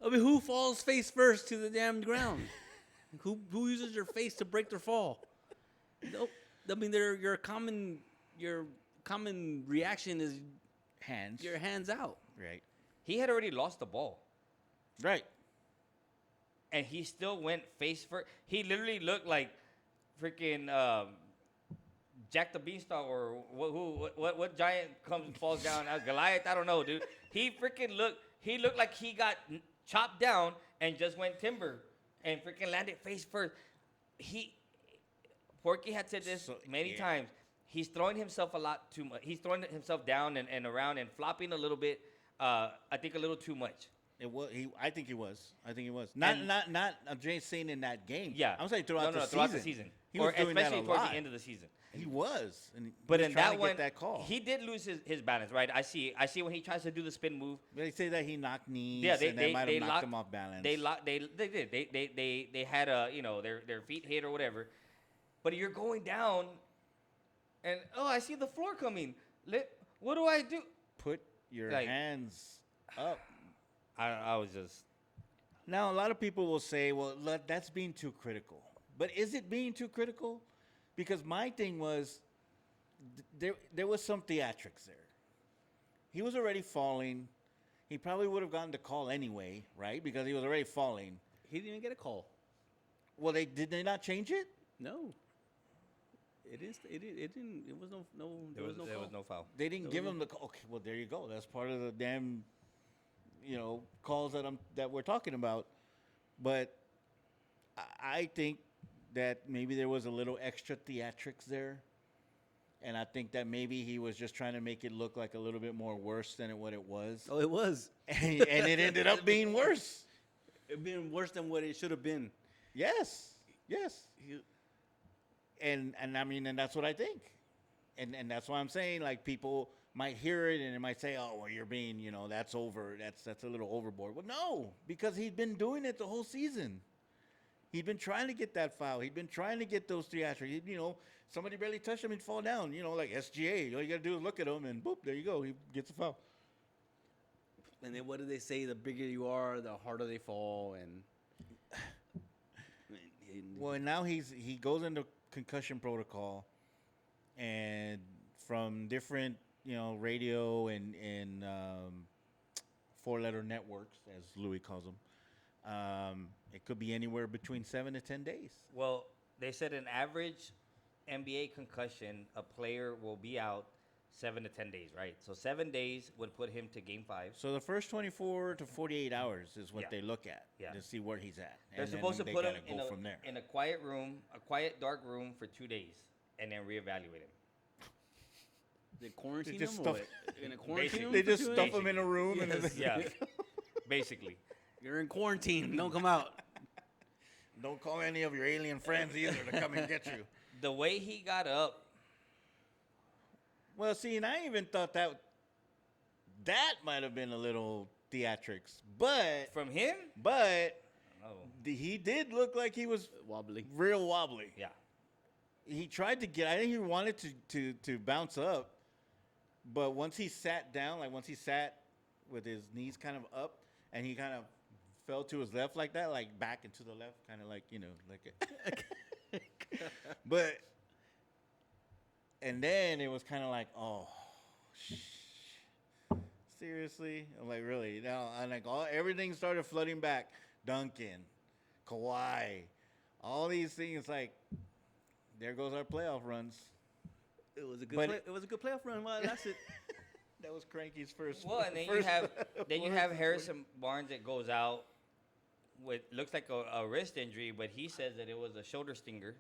I mean, who falls face first to the damn ground? who uses their face to break their fall? No, I mean, your common reaction is hands. your hands out. Right. He had already lost the ball. Right. And he still went face first. He literally looked like freaking Jack the Beanstalk or what giant falls down? Goliath? I don't know, dude. He freaking looked. He looked like he got chopped down and just went timber and freaking landed face first. Porky had said this many times. He's throwing himself a lot too much. He's throwing himself down and around and flopping a little bit. I think a little too much. It was. I think he was. Not. I'm just saying in that game. Yeah, I'm saying throughout the throughout season. the season, He was doing that especially a towards lot. the end of the season. He was. And But he was in trying that to one, get that call. he did lose his balance, right? I see when he tries to do the spin move. They say that he knocked knees. Yeah, and that might have knocked him off balance. They did. They had their feet hit or whatever. But you're going down, and I see the floor coming. What do I do? Put your Like- hands up. I was just. Now, a lot of people will say, well, that's being too critical. But is it being too critical? Because my thing was, there was some theatrics there. He was already falling. He probably would have gotten the call anyway, right? Because he was already falling. He didn't even get a call. Well, did they not change it? No. It didn't. It was no. There was no foul. They didn't give him the call. Okay, well, there you go. That's part of the damn, calls that we're talking about. But I think that maybe there was a little extra theatrics there. And I think that maybe he was just trying to make it look like a little bit more worse than what it was. Oh, it was. And it ended up being worse. It being worse than what it should have been. Yes. And I mean, and that's what I think. And that's why I'm saying, like, people might hear it and it might say, oh, well, you're being, that's over. That's a little overboard. Well, no, because he's been doing it the whole season. He'd been trying to get that foul. He'd been trying to get those theatrics. Somebody barely touched him, he'd fall down. Like SGA. All you got to do is look at him and boop, there you go. He gets a foul. And then what do they say? The bigger you are, the harder they fall. And Well, now he goes into concussion protocol, and from different radio and four-letter networks, as Louis calls them, it could be anywhere between 7 to 10 days. Well, they said an average NBA concussion, a player will be out 7 to 10 days, right? So 7 days would put him to Game 5. So the first 24 to 48 hours is what Yeah. they look at Yeah. to see where he's at. They're And then supposed to they put him gotta go from there. in a quiet room, a quiet, dark room for 2 days, and then reevaluate him. they quarantine just him or stuff- what? You're gonna quarantine him They for just 2 stuff days? him in a room and Yes. then Yeah, basically. You're in quarantine. Don't come out. don't call any of your alien friends either to come and get you. the way he got up, Well, see, and I even thought that might have been a little theatrics, but from him, oh, he did look like he was Wobbly. real wobbly. yeah. He tried to get. I think he wanted to bounce up, but once he sat down, like once he sat with his knees kind of up, and he kind of fell to his left like that, like back and to the left, kind of like like. But and then it was kind of like, oh, seriously? I'm like, really? Now, I'm like, everything started flooding back. Duncan, Kawhi, all these things. Like, there goes our playoff runs. It was a good. But It was a good playoff run while it lasted. That was Kranky's first. Well, and then first you have Harrison Barnes that goes out with looks like a wrist injury, but he says that it was a shoulder stinger.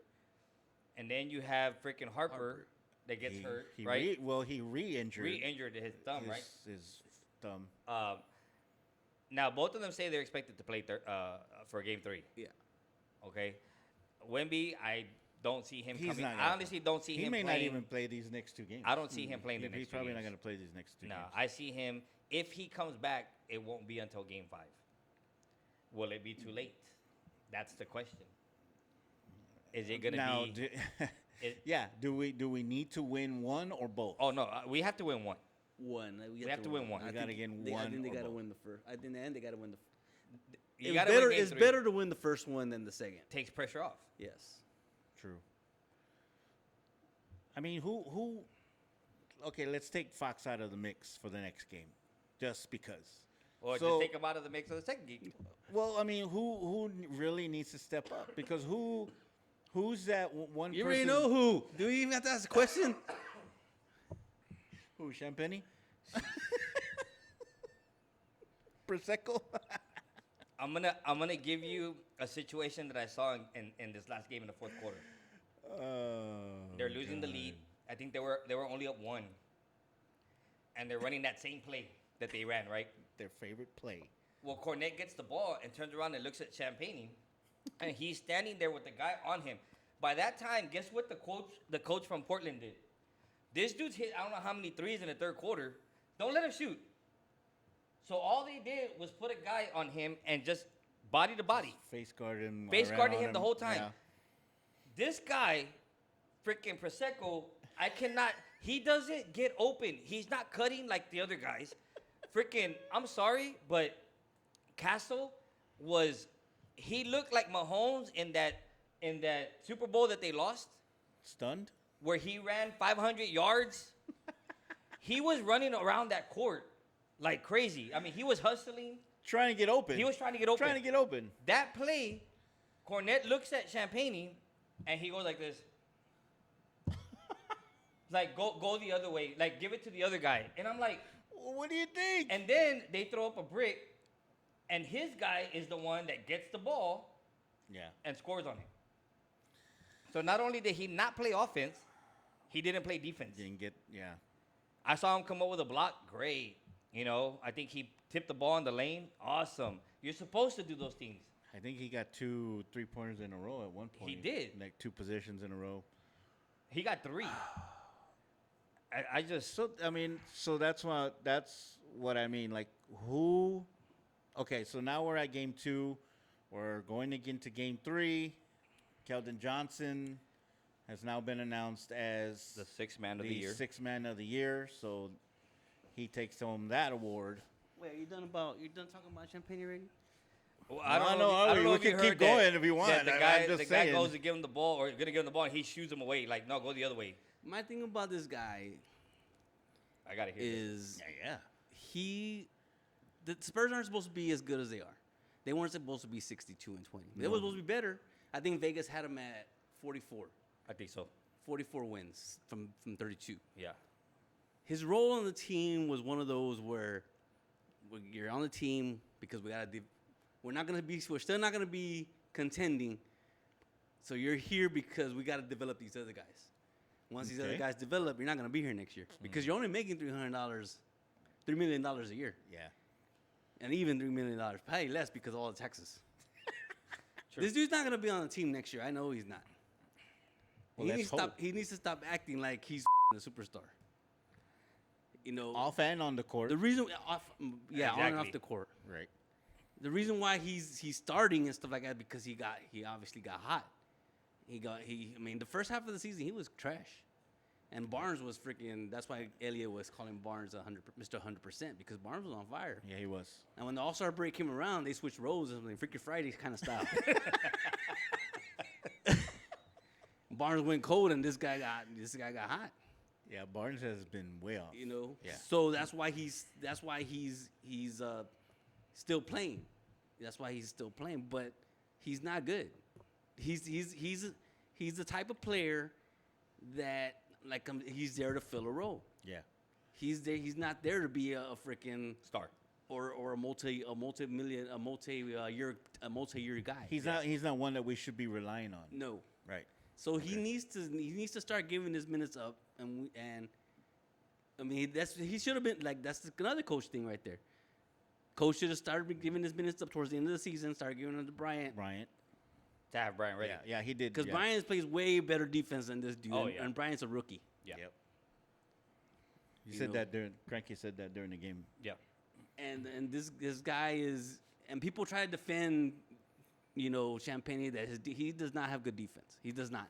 And then you have freaking Harper that gets hurt, right? He re-injured. Re-injured his thumb, right? His thumb. Now both of them say they're expected to play for Game 3. Yeah. Okay. Wemby, I don't see him He's coming. not I gonna honestly don't see He him may playing. not even play these next 2 games. I don't see him playing the next He's 2 probably games. not going to play these next 2 No, games. I see him. If he comes back, it won't be until Game 5. Will it be too late? That's the question. Is it going to be? Do we need to win one or both? Oh no, we have to win one. One. We have to win one. I We gotta think get they, I one think they or got to both. win the first. I think in the end they got to win the. You It's gotta better. win Game It's 3. better to win the first one than the second. Takes pressure off. Yes. True. I mean, who? Okay, let's take Fox out of the mix for the next game, just because. Or So- just take him out of the mix of the second game. Well, I mean, who really needs to step up? Because who's that one? You person? already know who. Do we even have to ask a question? Who? Champagne? Prosecco? I'm gonna give you a situation that I saw in this last game in the fourth quarter. They're losing the lead. I think they were only up 1, and they're running that same play that they ran, right? Their favorite play. Well, Cornette gets the ball and turns around and looks at Champagne, and he's standing there with the guy on him. By that time, guess what the coach from Portland did? This dude's hit I don't know how many threes in the third quarter. Don't let him shoot. So all they did was put a guy on him and just body to body. Face guarded him. Face around guarding on him the whole time. Yeah. This guy, freaking Prosecco, I cannot. He doesn't get open. He's not cutting like the other guys. Freaking, I'm sorry, but Castle he looked like Mahomes in that Super Bowl that they lost, Stunned? where he ran 500 yards. He was running around that court like crazy. I mean, he was hustling. Trying to get open. He was trying to get open. Trying to get open. That play, Cornette looks at Champagne, and he goes like this. Like, go the other way. Like, give it to the other guy. And I'm like, Well, what do you think? and then they throw up a brick, and his guy is the one that gets the ball Yeah. and scores on him. So not only did he not play offense, he didn't play defense. Didn't get, yeah. I saw him come up with a block. Great. You know, I think he tipped the ball in the lane. Awesome. You're supposed to do those things. I think he got 2 3-pointers in a row at one point. He did. Like 2 possessions in a row. He got 3. I just So I mean, so that's what I mean. Like who? Okay, so now we're at game 2. We're going into game 3. Keldon Johnson has now been announced as the 6th man of the year. 6th man of the year. So he takes home that award. Wait, you're done talking about Champagne already? Well, I don't know. We if you can keep heard that- going if you want. that The I'm guy, just the guy saying. goes to give him the ball, or gonna give him the ball, and he shoots him away. Like, no, go the other way. My thing about this guy I gotta hear this. is Yeah. the Spurs aren't supposed to be as good as they are. They weren't supposed to be 62 and 20. They were supposed to be better. I think Vegas had them at 44. I think so. 44 wins from 32. Yeah. His role on the team was one of those where you're on the team because we're still not gonna be contending. So you're here because we gotta develop these other guys. Once these other Okay. guys develop, you're not gonna be here next year because you're only making $3 million a year, Yeah. and even $3 million, probably less because of all the taxes. True. This dude's not gonna be on the team next year. I know he's not. Well, let's hope. He needs to stop acting like he's a superstar. You know, Off and on the court. the reason off, on and off Exactly. the court. Right. The reason why he's starting and stuff like that because he obviously got hot. I mean, the first half of the season he was trash, and Barnes was freaking. That's why Elliott was calling Barnes Mr. 100% because Barnes was on fire. Yeah, he was. And when the All-Star break came around, they switched roles and like Freaky Friday kind of style. Barnes went cold, and this guy got hot. Yeah, Barnes has been way off. You know. Yeah. So that's why he's still playing. That's why he's still playing, but he's not good. He's the type of player that like he's there to fill a role. Yeah. He's there. He's not there to be a freaking Star. or a multi-year guy. He's not one that we should be relying on. No. Right. So he needs to start giving his minutes up, and I mean he should have been like that's another coach thing right there. Coach should have started giving his minutes up towards the end of the season. Started giving them to Bryant. To have Brian ready. Yeah, he did. Because yeah. Bryant plays way better defense than this dude, Oh, and, yeah. and Bryant's a rookie. Yeah. Yep. You You said know. that during Kranky said that during the game. Yeah. And this guy is, and people try to defend, Champagne that he does not have good defense. He does not.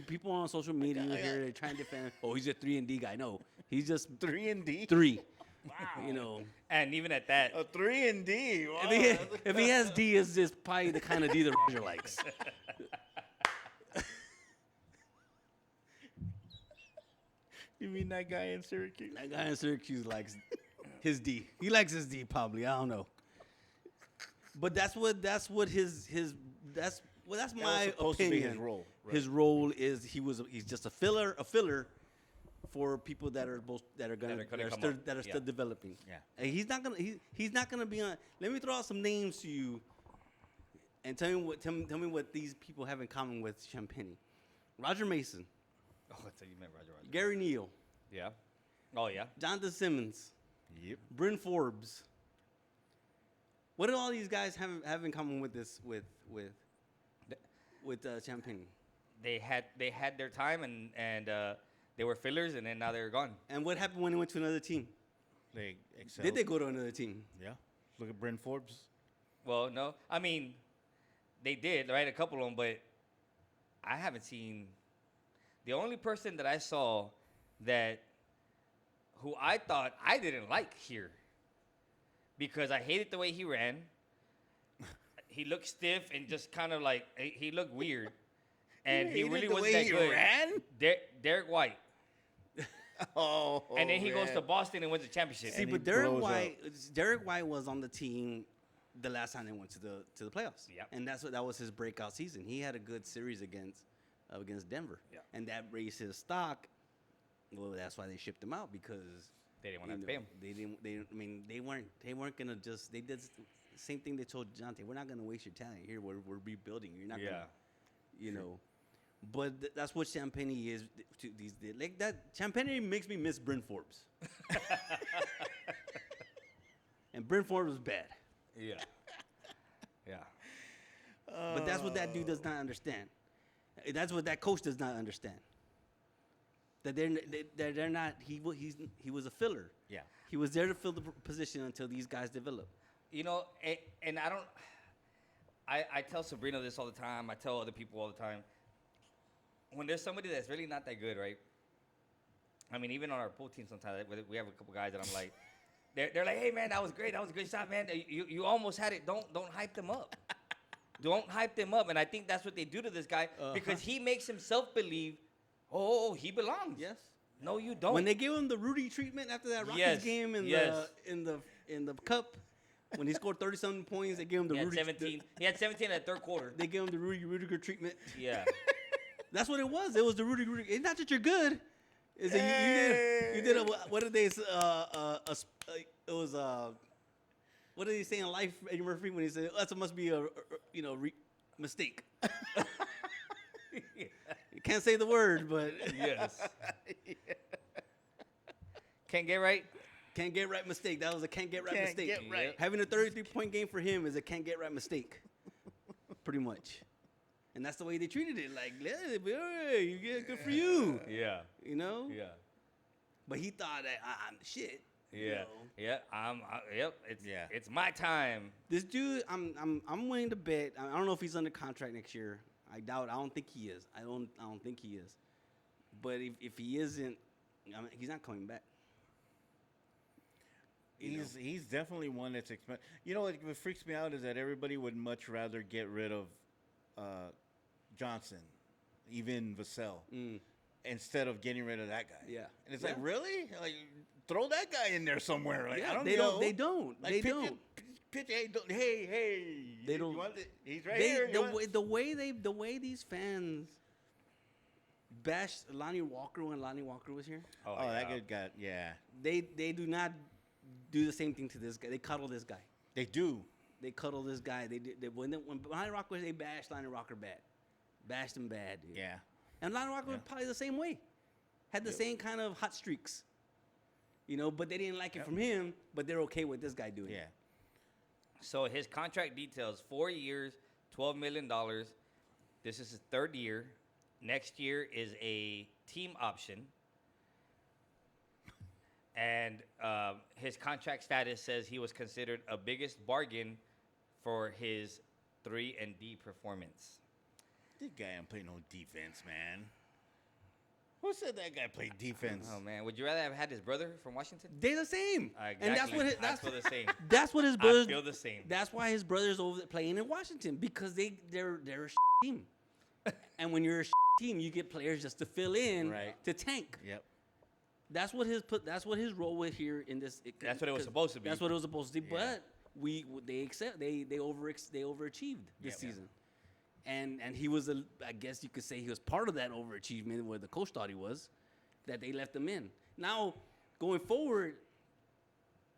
People on social media here they try and defend. Oh, he's a 3-and-D guy. No, he's just 3-and-D. 3. Wow. And even at that, A 3-and-D. Wow. If he has D, it's just probably the kind of D that Roger likes. You mean that guy in Syracuse? That guy in Syracuse likes his D. He likes his D probably. I don't know. But that's my supposed to be opinion. his role, right. His role is he's just a filler for people that are still developing. Yeah. And he's not gonna be on. Let me throw out some names to you, and tell me what these people have in common with Champagne. Roger Mason, oh, that's how you meant Roger. Gary Neal, Yeah. Oh yeah. Jonathan Simmons, Yep. Bryn Forbes. What do all these guys have in common with this with Champagne? They had their time and they were fillers and then now they're gone. And what happened when they went to another team? They excelled. Did they go to another team? Yeah. Look at Bryn Forbes. Well, no, I mean, they did, right? A couple of them, but I haven't seen. The only person that I saw who I thought I didn't like here, because I hated the way he ran. He looked stiff and just kind of like he looked weird, and he really wasn't that good. Ran? Derek White, Oh. and then he goes man. to Boston and wins the championship. See, And but he blows Derek White was on the team the last time they went to the playoffs. Yep. And that was his breakout season. He had a good series against Denver. Yeah. And that raised his stock. Well, that's why they shipped him out because They didn't want to pay him. They weren't gonna just they did the same thing they told Jonte. We're not gonna waste your talent here. We're rebuilding. You're not gonna But that's what Champagne is to these like that. Champagne makes me miss Bryn Forbes. And Bryn Forbes was bad. Yeah. Yeah. But that's what that dude does not understand. That's what that coach does not understand. That they're not. He was a filler. Yeah. He was there to fill the position until these guys develop. And I don't. I tell Sabrina this all the time. I tell other people all the time. When there's somebody that's really not that good, right? I mean, even on our pool team, sometimes we have a couple guys that I'm like, they're like, hey man, that was great. That was a good shot, man. You almost had it. Don't hype them up. Don't hype them up. And I think that's what they do to this guy because he makes himself believe, oh, he belongs. Yes. No, you don't. When they gave him the Rudy treatment after that Rockies Yes, game in yes. the cup, when he scored 30-something points, they gave him the he had Rudy. 17. He had 17 in the third quarter. They gave him the Rudiger treatment. Yeah. That's what it was. It was the Rudiger. It's not that you're good. Is that you did a, what did they it was what did he say in Life, Eddie Murphy, when he said that must be a mistake. You can't say the word, but Yes. Can't get right. can't get right mistake. That was a can't get right Can't mistake. get right. Having a 33-point game for him is a can't get right mistake. Pretty much. And that's the way they treated it. Like, yeah, you get good for you. Yeah. You know? Yeah. But he thought that I'm the shit. you Yeah. know? Yeah. Yep. It's my time. This dude, I'm willing to bet. I don't know if he's under contract next year. I doubt. I don't think he is. I don't think he is. But if he isn't, I mean, he's not coming back. He's definitely one that's expensive. You know what freaks me out is that everybody would much rather get rid of Johnson, even Vassell, instead of getting rid of that guy. Yeah. And it's like, really? Like, throw that guy in there somewhere. Like, Yeah, I don't they know. don't. They don't. Like, they pitch don't. it- pitch it, hey. They don't. You want it? He's right They, here. the way these fans bashed Lonnie Walker when Lonnie Walker was here. Oh, that good guy. Yeah. They do not do the same thing to this guy. They cuddle this guy. They do. They cuddle this guy. When Lonnie Walker was, they bashed Lonnie Walker bad. Bashed him bad, dude. Yeah. And Lonnie Walker was probably the same way. Had the same kind of hot streaks. You know, but they didn't like it from him, but they're okay with this guy doing it. Yeah. So his contract details: 4 years, $12 million. This is his third year. Next year is a team option. And his contract status says he was considered a biggest bargain for his 3-and-D performance. This guy ain't play no defense, man. Who said that guy played defense? Oh man, would you rather have had his brother from Washington? They're the same. Exactly. And that's what I feel the same. That's what his I brothers. feel the same. That's why his brothers over there playing in Washington, because they're a team. And when you're a team, you get players just to fill in, Right. to tank. Yep. That's what his role was here in this. That's what it was supposed to be. That's what it was supposed to be. Yeah. But they overachieved this Yep. season. And he was I guess you could say he was part of that overachievement where the coach thought he was, that they left him in. Now, going forward,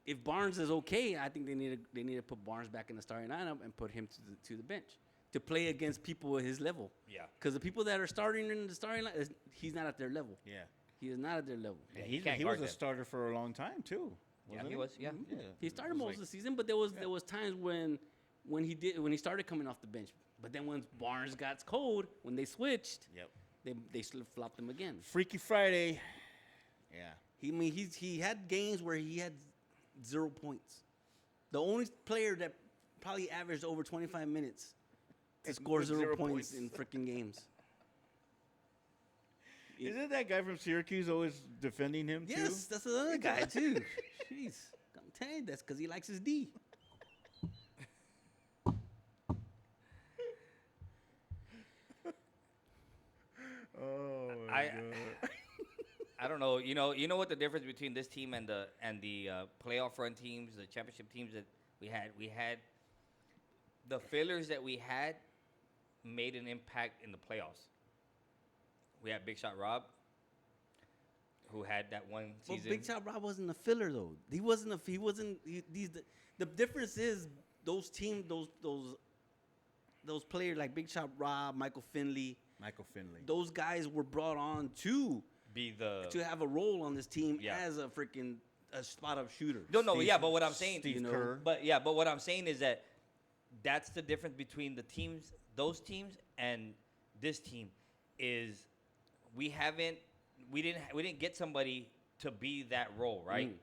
if Barnes is okay, I think they need to put Barnes back in the starting lineup and put him to the bench to play against people at his level. Yeah. Because the people that are starting in the starting line, he's not at their level. Yeah. He is not at their level. Yeah, He can't was guard a them. starter for a long time too. Yeah, wasn't he was. Yeah. Yeah. He started It was most like- of the season, but there was times when he started coming off the bench. But then when Barnes got cold, when they switched, Yep. they flopped him again. Freaky Friday. Yeah. He had games where he had 0 points. The only player that probably averaged over 25 minutes to score with 0 0 points points. in freaking games. Isn't that guy from Syracuse always defending him too? Yes, that's another guy too. Jeez, I'm telling you, that's because he likes his D. Oh my I God. I don't know. You know what the difference between this team and the playoff run teams, the championship teams that we had. We had the failures that we had made an impact in the playoffs. We had Big Shot Rob, who had that one Well, season. Big Shot Rob wasn't a filler though. He wasn't. The difference is those players like Big Shot Rob, Michael Finley. Michael Finley. Those guys were brought on to have a role on this team Yeah. as a spot up shooter. No, Steve- yeah, but what I'm saying, Steve you know, Kerr. but what I'm saying is that that's the difference between the teams, those teams, and this team, is we didn't get somebody to be that role, right?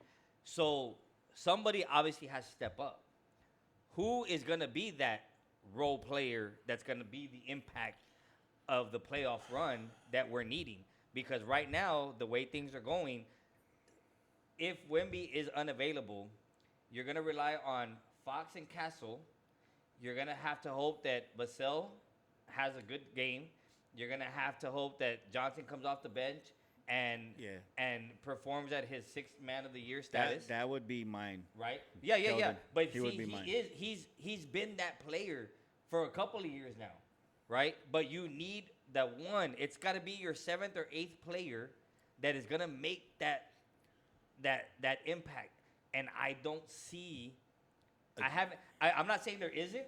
So somebody obviously has to step up. Who is gonna be that role player that's gonna be the impact of the playoff run that we're needing? Because right now, the way things are going, if Wemby is unavailable, you're going to rely on Fox and Castle. You're going to have to hope that Vassell has a good game. You're going to have to hope that Johnson comes off the bench and performs at his 6th man of the year status. That would be mine. Right? Yeah. Keldon, But he would be mine. he's been that player for a couple of years now, right? But you need that one. It's got to be your 7th or 8th player that is gonna make that impact. And I don't see. I'm not saying there isn't.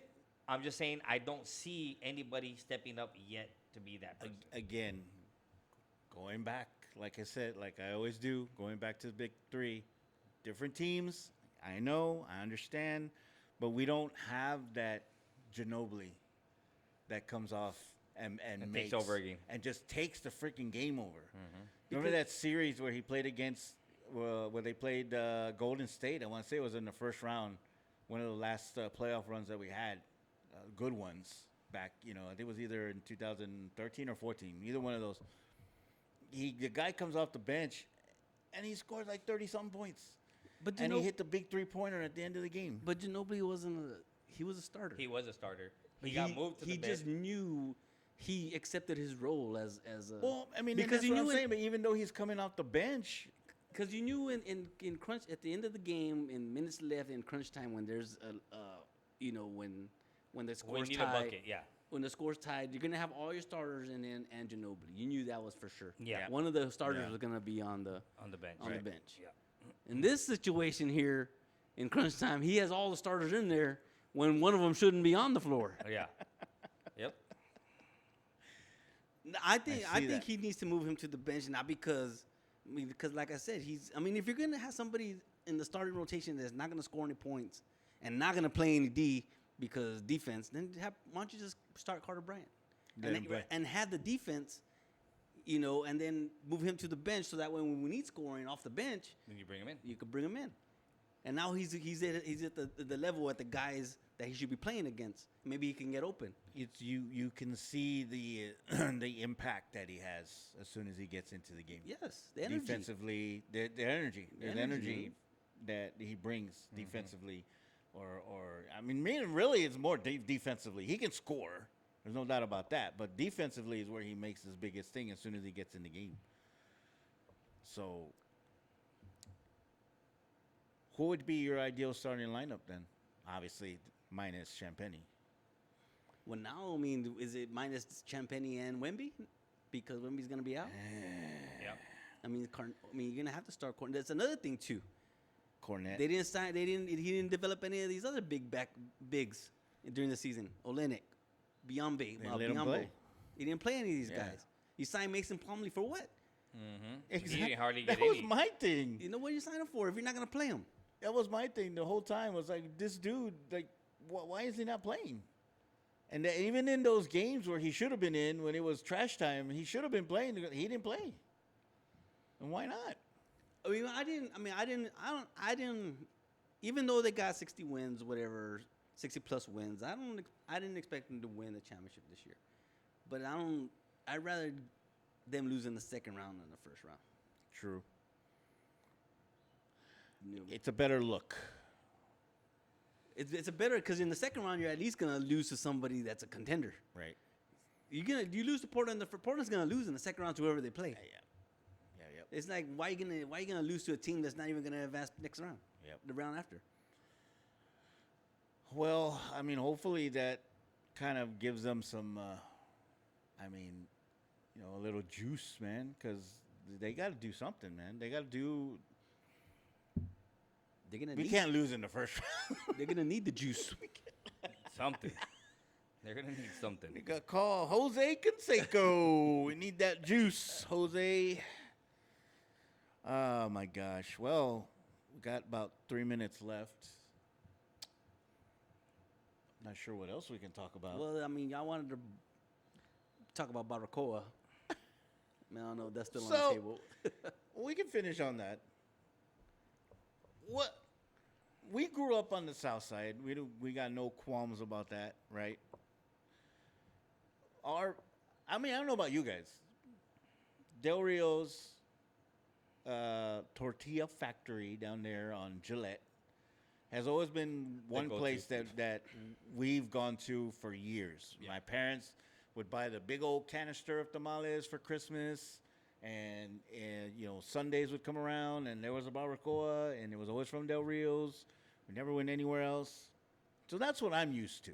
I'm just saying I don't see anybody stepping up yet to be that person. Again, going back, like I said, like I always do, going back to the big three, different teams. I know, I understand, but we don't have that Ginobili that comes off and takes over a game. and just takes the freaking game over. Remember that series where he played against where they played Golden State? I want to say it was in the first round, one of the last playoff runs that we had, good ones back. I think it was either in 2013 or 14, either one of those. The guy comes off the bench, and he scored like 30-something points. But And he hit the big three-pointer at the end of the game. But Ginobili he was a starter. He was a starter. But He got moved to the He bench. just knew he accepted his role as a. Well, I mean, because that's you what I'm knew saying. But even though he's coming off the bench, because you knew in crunch at the end of the game, in minutes left in crunch time, when there's when the We score's need a tied, bucket, yeah. when the score's tied, you're gonna have all your starters and Ginobili. You knew that was for sure. Yeah. One of the starters Yeah. was gonna be on the bench. on Right. the bench. Yeah. In this situation here, in crunch time, he has all the starters in there when one of them shouldn't be on the floor. Yeah. Yep. I think see that. he needs to move him to the bench, not because like I said, if you're gonna have somebody in the starting rotation that's not gonna score any points and not gonna play any D because defense, then why don't you just start Carter Bryant Let him play. and have the defense, and then move him to the bench so that way when we need scoring off the bench, Then you bring him in. you could bring him in. And now he's at the level at the guys that he should be playing against. Maybe he can get open. it's you can see the the impact that he has as soon as he gets into the game. Yes, the energy. Defensively, the energy, there's energy, energy that he brings defensively, or I mean, really, it's more defensively. He can score. There's no doubt about that. But defensively is where he makes his biggest thing as soon as he gets in the game. So, who would be your ideal starting lineup then? Obviously, minus Champagny. Well, now, is it minus Champagny and Wemby? Because Wemby's going to be out? Yep. You're going to have to start Cornet. That's another thing, too. Cornet. He didn't develop any of these other bigs during the season. Olenek, Biombe, They let him Biombo. play. He didn't play any of these Yeah. guys. You signed Mason Plumlee for what? He didn't hardly That get was any. my thing. You know what you signed him for if you're not going to play him? That was my thing the whole time. Was like, this dude, like, why is he not playing? And even in those games where he should have been in, when it was trash time, he should have been playing. He didn't play. And why not? I didn't. Even though they got 60 wins, whatever, 60 plus wins, I didn't expect them to win the championship this year. But I'd rather them lose in the second round than the first round. True. You know, It's a better look. it's a better because in the second round you're at least gonna lose to somebody that's a contender. Right. You lose to Portland. Portland's gonna lose in the second round to whoever they play. Yeah. It's like why you gonna lose to a team that's not even gonna advance next round? Yep. The round after. Well, I mean, hopefully that kind of gives them some, a little juice, man, because they got to do something, man. They got to do. We can't lose in the first round. They're gonna need the juice. Something. They're going to need something. We got to call Jose Canseco. We need that juice, Jose. Oh, my gosh. Well, we got about 3 minutes left. Not sure what else we can talk about. Well, y'all wanted to talk about barbacoa. I don't know if that's still on the table. We can finish on that. What? We grew up on the south side. We got no qualms about that, right? I don't know about you guys. Del Rio's tortilla factory down there on Gillette has always been one go-to. place that we've gone to for years. Yeah. My parents would buy the big old canister of tamales for Christmas, and Sundays would come around, and there was a barbacoa, and it was always from Del Rio's. We never went anywhere else. So that's what I'm used to.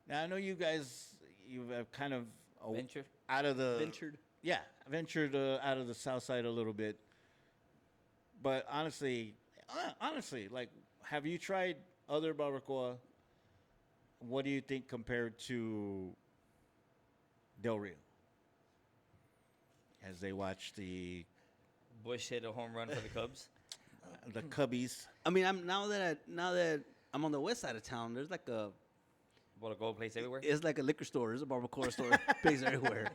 Now, I know you guys, you've kind of Venture? out of the Ventured. Yeah, ventured out of the south side a little bit. But honestly, like, have you tried other barbacoa? What do you think compared to Del Rio? As they watch the Bush hit a home run for the Cubs. Cubbies. Now that I'm on the west side of town, there's like a Barbacoa place everywhere. It's like a liquor store. There's a barbacoa store place everywhere.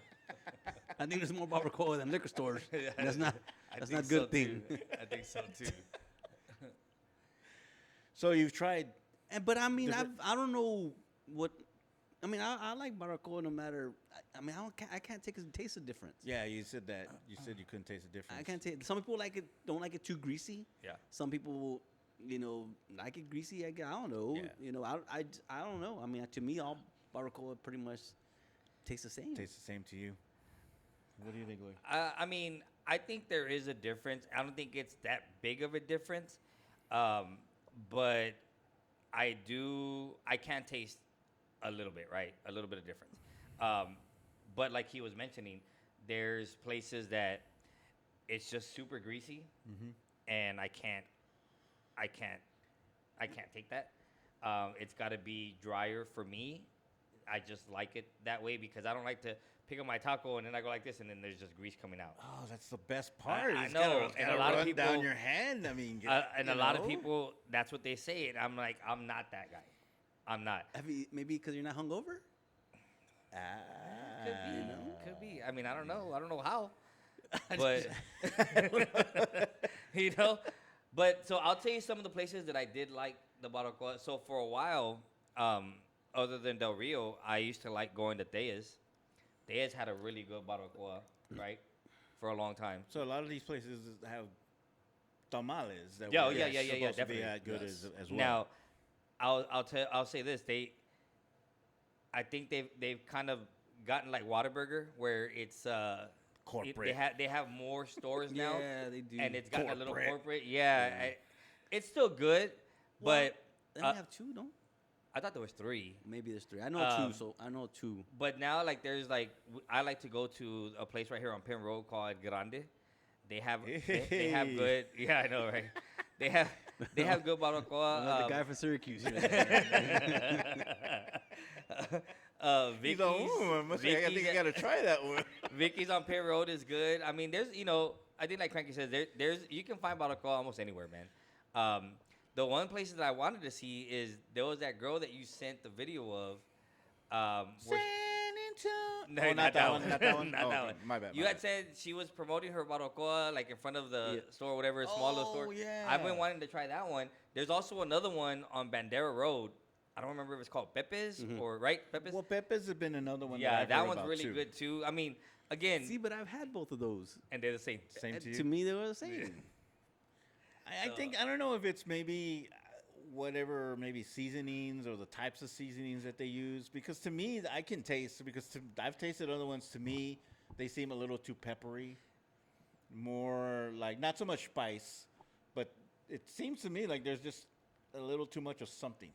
I think there's more barbacoa than liquor stores. And that's not a good thing. I think so too. So you've tried. But I mean, Different- I don't know what. I mean, I like barbacoa no matter. I mean, I can't taste the difference. Yeah, you said that. You said you couldn't taste the difference. I can't taste. Some people don't like it too greasy. Yeah. Some people, like it greasy. I don't know. Yeah. I don't know. I mean, to me, all barbacoa pretty much tastes the same. Tastes the same to you. What do you think, Lloyd? I mean, I think there is a difference. I don't think it's that big of a difference, but I can taste a little bit, right? A little bit of difference. But like he was mentioning, there's places that it's just super greasy, and I can't take that. It's got to be drier for me. I just like it that way because I don't like to pick up my taco and then I go like this and then there's just grease coming out. Oh, that's the best part. I It's know, gotta- and gotta a lot of run people- down your hand. I mean, And a lot of people, that's what they say, and I'm like, I'm not that guy. I'm not. Maybe because you're not hungover. Could be, you know? could be. I mean, I don't know. I don't know how, but you know. But so I'll tell you some of the places that I did like the barbacoa. So for a while, other than Del Rio, I used to like going to Thea's. Thea's had a really good barbacoa, right, for a long time. So a lot of these places have tamales. That Yeah, were yeah, supposed to definitely. be that good Yes. as well. Now, I'll say this. I think they've kind of gotten like Whataburger, where it's Corporate. They have more stores now. Yeah, they do. And it's gotten a little Corporate. corporate. Yeah, it's still good, but They only have two, no? I thought there was 3. Maybe there's 3. I know Um, 2, so I know 2. But now, like, there's like I like to go to a place right here on Penn Road called Grande. They have they have Hey. good. Yeah, I know, right? They have good barbacoa. The guy from Syracuse. He's Vicky's, like, "Ooh, I think you gotta try that one. Vicky's on Penn Road is good. I mean, there's I think like Kranky says, there's you can find barbacoa almost anywhere, man. The one place that I wanted to see is there was that girl that you sent the video of. Where No, Oh, not that one. Not that one. Not Oh, that okay. one. My bad. You my had bad. said she was promoting her barbacoa like in front of the Yeah. store, whatever, small little store. Oh, yeah. I've been wanting to try that one. There's also another one on Bandera Road. I don't remember if it's called Pepe's or right Pepe's. Well, Pepe's has been another one. Yeah, I've that heard one's about really too. good too. I mean, again, See, but I've had both of those. and they're the same. Same to you. To me, they were the same. I think I don't know if it's maybe whatever maybe seasonings or the types of seasonings that they use because to me I can taste because I've tasted other ones to me they seem a little too peppery, more like not so much spice, but it seems to me like there's just a little too much of something.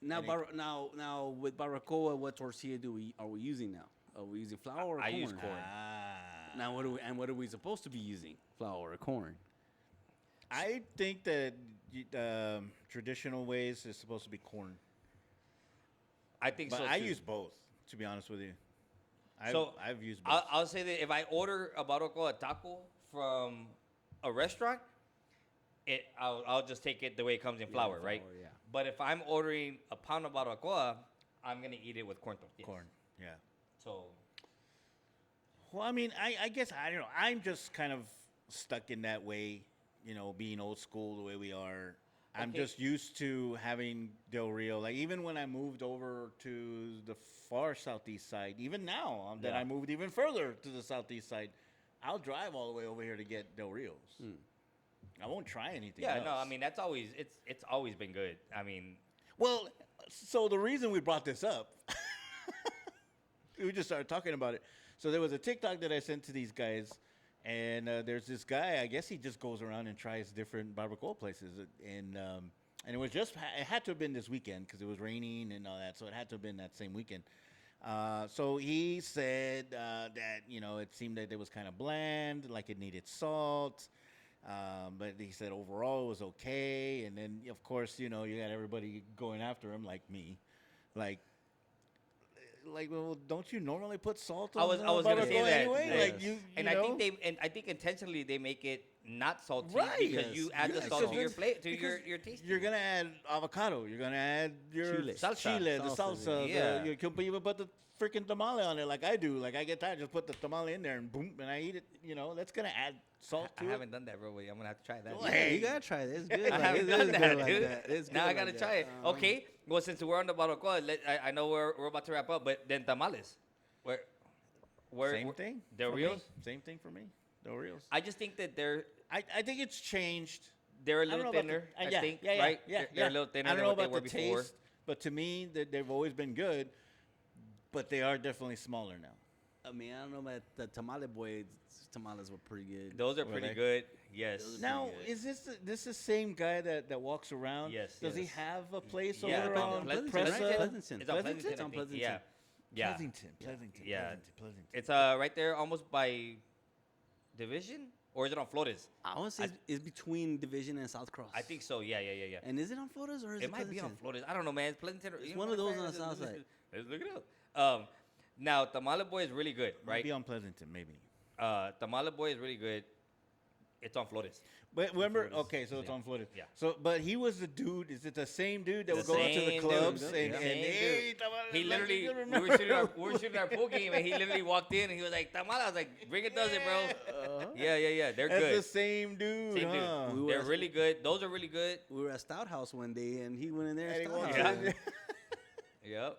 Now, And it- now with barbacoa, what tortilla are we using now? Are we using flour or I corn? use corn. Now, what are we supposed to be using? Flour or corn? I think that traditional ways is supposed to be corn, I think but so. I too. use both. To be honest with you, I've used both. I'll say that if I order a barbacoa taco from a restaurant, I'll just take it the way it comes in flour, right? flour, yeah. But if I'm ordering a pound of barbacoa, I'm gonna eat it with corn tortillas. Corn, yeah. So Well, I mean, I guess I don't know. I'm just kind of stuck in that way, being old school the way we are. I'm Okay. just used to having Del Rio. Like even when I moved over to the far southeast side, even now that Yeah. I moved even further to the southeast side, I'll drive all the way over here to get Del Rios. I won't try anything. yeah, else. no, I mean that's always it's always been good. I mean, Well, so the reason we brought this up, we just started talking about it. So there was a TikTok that I sent to these guys, and there's this guy. I guess he just goes around and tries different barbacoa places, and it was just it had to have been this weekend because it was raining and all that, so it had to have been that same weekend. So he said that it seemed that it was kind of bland, like it needed salt. But he said overall it was okay. And then, of course, you got everybody going after him like me. Like, like, well, don't you normally put salt I on was the gonna say barbacoa that. anyway? yes. Like you and know? I think intentionally they make it not salty Right. because Yes. you add the Yes. salt to Because your then- plate to because your taste. You're gonna add avocado. You're gonna add your Chile. Salsa. chile, the Salsa, salsa. yeah. You can even put the freaking tamale on it, like I do. Like I get tired, just put the tamale in there and boom, and I eat it. You know, that's gonna add salt I to haven't done that, bro. Wait, I'm gonna have to try that. Well, Yeah, hey. you gotta try it. It's good. I Like, haven't it done is good that, like dude. that. It's Now good I gotta like try that. it. Okay. Well, since we're on the barbacoa, I know we're about to wrap up, but then tamales, where Same thing. Del for me. Rios? Same thing for me. Del Rios. I just think that I think it's changed. they're a I don't little know about the- thinner. I yeah, think, yeah, right? Yeah, They're a little thinner I don't than know what they about were the before. taste, but to me, they've always been good. But they are definitely smaller now. I mean, I don't know about the tamale boy. Tamales were pretty good. Those are Were pretty they? good. Yes. Those are Now, pretty good. is this the same guy that walks around? Yes, Does he yes. have a place Yeah, over on Pleasanton, Presa? right? Pleasanton. It's on Pleasanton. It's on I think. Pleasanton. Yeah. Yeah. Pleasanton, Pleasanton, Yeah. Pleasanton. It's right there, almost by Division, or is it on Flores? I want to say it's between Division and South Cross. I think so. Yeah. And is it on Flores or is it It might be on Pleasanton? Flores. I don't know, man. It's Pleasanton. It's you know one what, of those man? on the south Let's- side. Let's look it up. Now Tamale Boy is really good, right? Maybe on Pleasanton, maybe. Tamale Boy is really good. It's on Flores. But remember, Florida's- okay, so it's yeah. on Florida. Yeah. So, but he was the dude. Is it the same dude that The would go into the same clubs dude. and, Yeah. and Same hey, dude. tamales, He like, literally, you we remember? were shooting our pool game, and he literally walked in and he was like, "Tamale." I was like, "Bring it, does it, bro?" Yeah. They're That's good. the same dude, Same dude. huh? We were They're at- really good. Those are really good. We were at Stout House one day, and he went in there. And he Stout walked House. Yeah. in. Yep.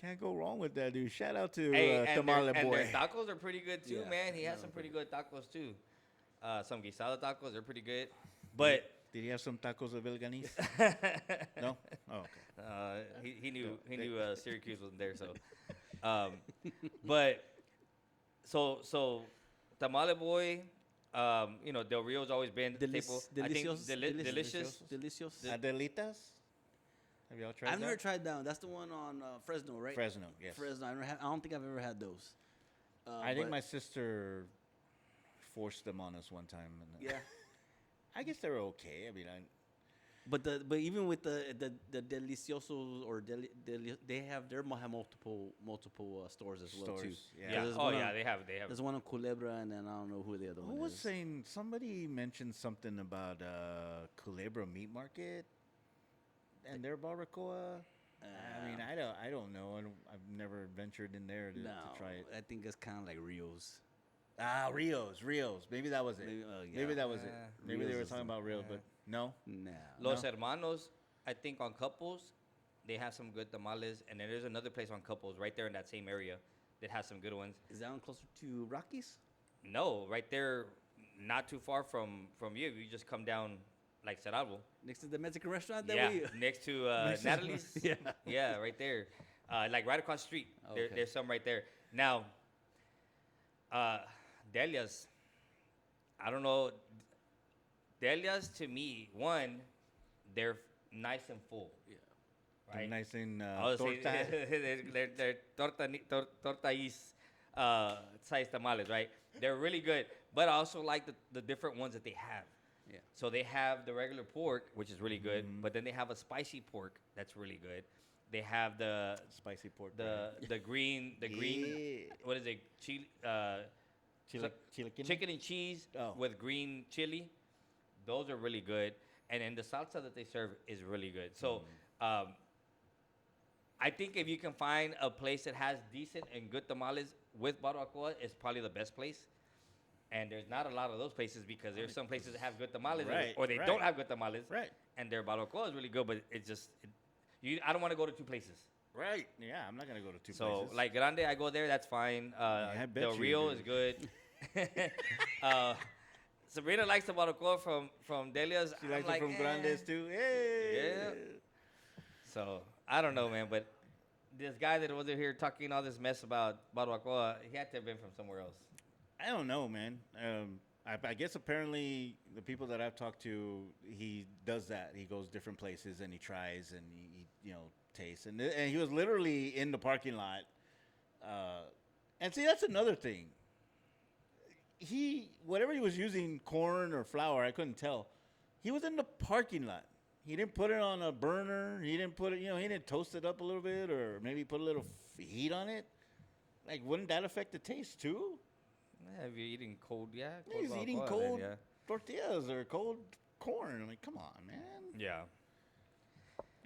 Can't go wrong with that dude. Shout out to Hey, and Tamale their Boy. tacos are pretty good too, Yeah. man. He has No, some pretty pretty good tacos too. Some guisado tacos are pretty good, but Did he have some tacos of Vilganis? No. Oh, okay. he knew Syracuse wasn't there, so. But so Tamale Boy, Del Rio's always been the staple. I think delicious. Delicious. Adelitas. Have y'all tried I've that? never tried that one. That's the one on Fresno, right? Fresno. Yes. Fresno. I don't think I've ever had those. I think but- my sister forced them on us one time. And Yeah. I guess they were okay. I mean, But even with the deliciosos or they have multiple stores as well too. Stores, yeah. Yeah. There's Oh one yeah, on- they have. There's one on Culebra, and then I don't know who the other who one was is. saying? Somebody mentioned something about Culebra Meat Market and their barbacoa. I mean, I don't know. I've never ventured in there to try it. I think it's kind of like Rio's. Rios. Maybe that was it. Maybe that was it. Uh, Maybe they Rios were is talking about Rios, but no. Nah. Los Hermanos, I think on Couples, they have some good tamales, and then there's another place on Couples right there in that same area that has some good ones. Is that one closer to Rockies? No, right there, not too far from you. You just come down like Cerralbo. Next to the Mexican restaurant that Yeah, we next to Natalie's. Yeah. Yeah, right there. Like right across the street. Okay. There's some right there. Now, Delia's, I don't know. Delia's to me, one, they're nice and full. Yeah. They're Right? nice and I would say torta. they're tortais size tamales, right? They're really good. But I also like the different ones that they have. Yeah. So they have the regular pork, which is really good, but then they have a spicy pork that's really good. They have the Spicy pork. green Yeah. what is it? Chili, Chilaquil? chicken and cheese Oh. with green chili. Those are really good. And then the salsa that they serve is really good. So I think if you can find a place that has decent and good tamales with barbacoa, it's probably the best place. And there's not a lot of those places because there's some places that have good tamales Right, or they right. don't have good tamales. Right. And their barbacoa is really good, but it's just, I don't want to go to two places. Right. Yeah, I'm not gonna go to two So places. like Grande, I go there, that's fine. I bet Del you Rio do. is good. Sabrina likes the barbacoa from Delia's. She I'm likes like, it from Grandes too. Hey. Yeah. So I don't know, man, but this guy that was here talking all this mess about barbacoa, he had to have been from somewhere else. I don't know, man. I guess apparently the people that I've talked to, he does that. He goes different places and he tries and he tastes. And he was literally in the parking lot. And see, that's another thing. Whatever he was using, corn or flour, I couldn't tell. He was in the parking lot. He didn't put it on a burner. He didn't put it, he didn't toast it up a little bit or maybe put a little, heat on it, like wouldn't that affect the taste too? Yeah, if you're eating cold, yeah. He's eating barbacoa, cold then, tortillas or cold corn. I'm like, come on, man. yeah.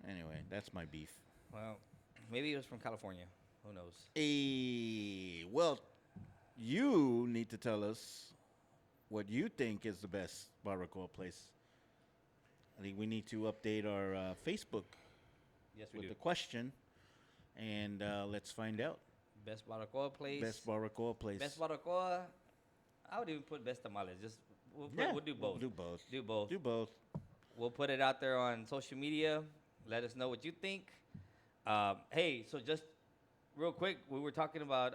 Anyway, that's my beef. Well, maybe it was from California. Who knows? Well, you need to tell us what you think is the best barbacoa place. I think we need to update our Facebook Yes, we with do. the question, and let's find out. Best barbacoa place. Best barbacoa place. Best barbacoa. I would even put best tamales. Just we'll do both. Do both. Do both. Do both. We'll put it out there on social media. Let us know what you think. Hey, so just real quick, we were talking about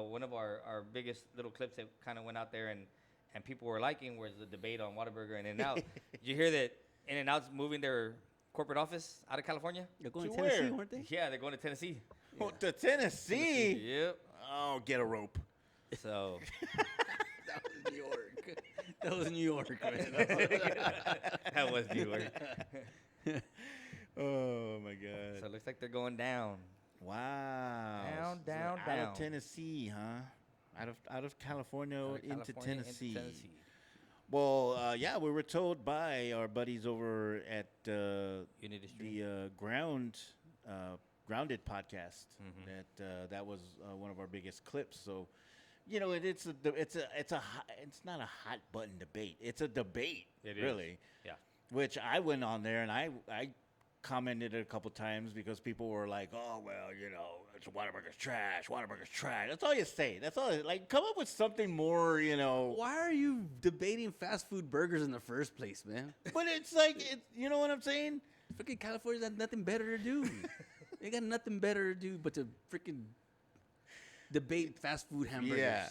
one of our biggest little clips that kind of went out there and people were liking was the debate on Whataburger and In-N-Out. Did you hear that In-N-Out's moving their corporate office out of California? They're going To to Tennessee, where? weren't they? Yeah, they're going to Tennessee. Oh, to Tennessee. Yep. Oh, get a rope. So That was New York. That was New York, man. that was New York. Oh my God. So it looks like they're going down. Wow. Down, So down, out down. of Tennessee, huh? Out of California Out of into California Tennessee. Well, yeah, we were told by our buddies over at Unity Stream. the Grounded podcast that was one of our biggest clips. So, it's not a hot button debate. It's a debate, It is. really. Yeah. Which I went on there and I commented it a couple times because people were like, "Oh well, it's Whataburger's trash. Whataburger's trash." That's all you say. That's all. Like, come up with something more, Why are you debating fast food burgers in the first place, man? But it's like, you know what I'm saying? Freaking California's got nothing better to do. They got nothing better to do but to freaking debate fast food hamburgers. Yeah.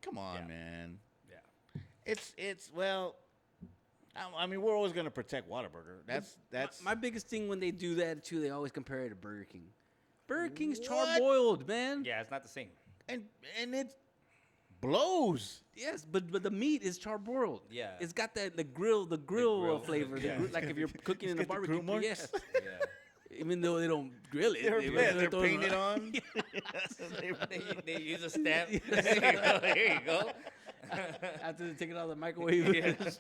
Come on, Yeah. man. Yeah. It's well. I mean, we're always gonna protect Whataburger. That's My biggest thing when they do that too. They always compare it to Burger King. Burger King's What? char-boiled, man. Yeah, it's not the same. and it blows. Yes, but the meat is char-boiled. Yeah. It's got the grill grill. flavor. Yeah. Like if you're cooking in a got the barbecue. grill marks. Yes. Yeah. Even though they don't grill it, They're throw it painted around. on. they use a stamp. There you go. After they take it out of the microwave. Yes.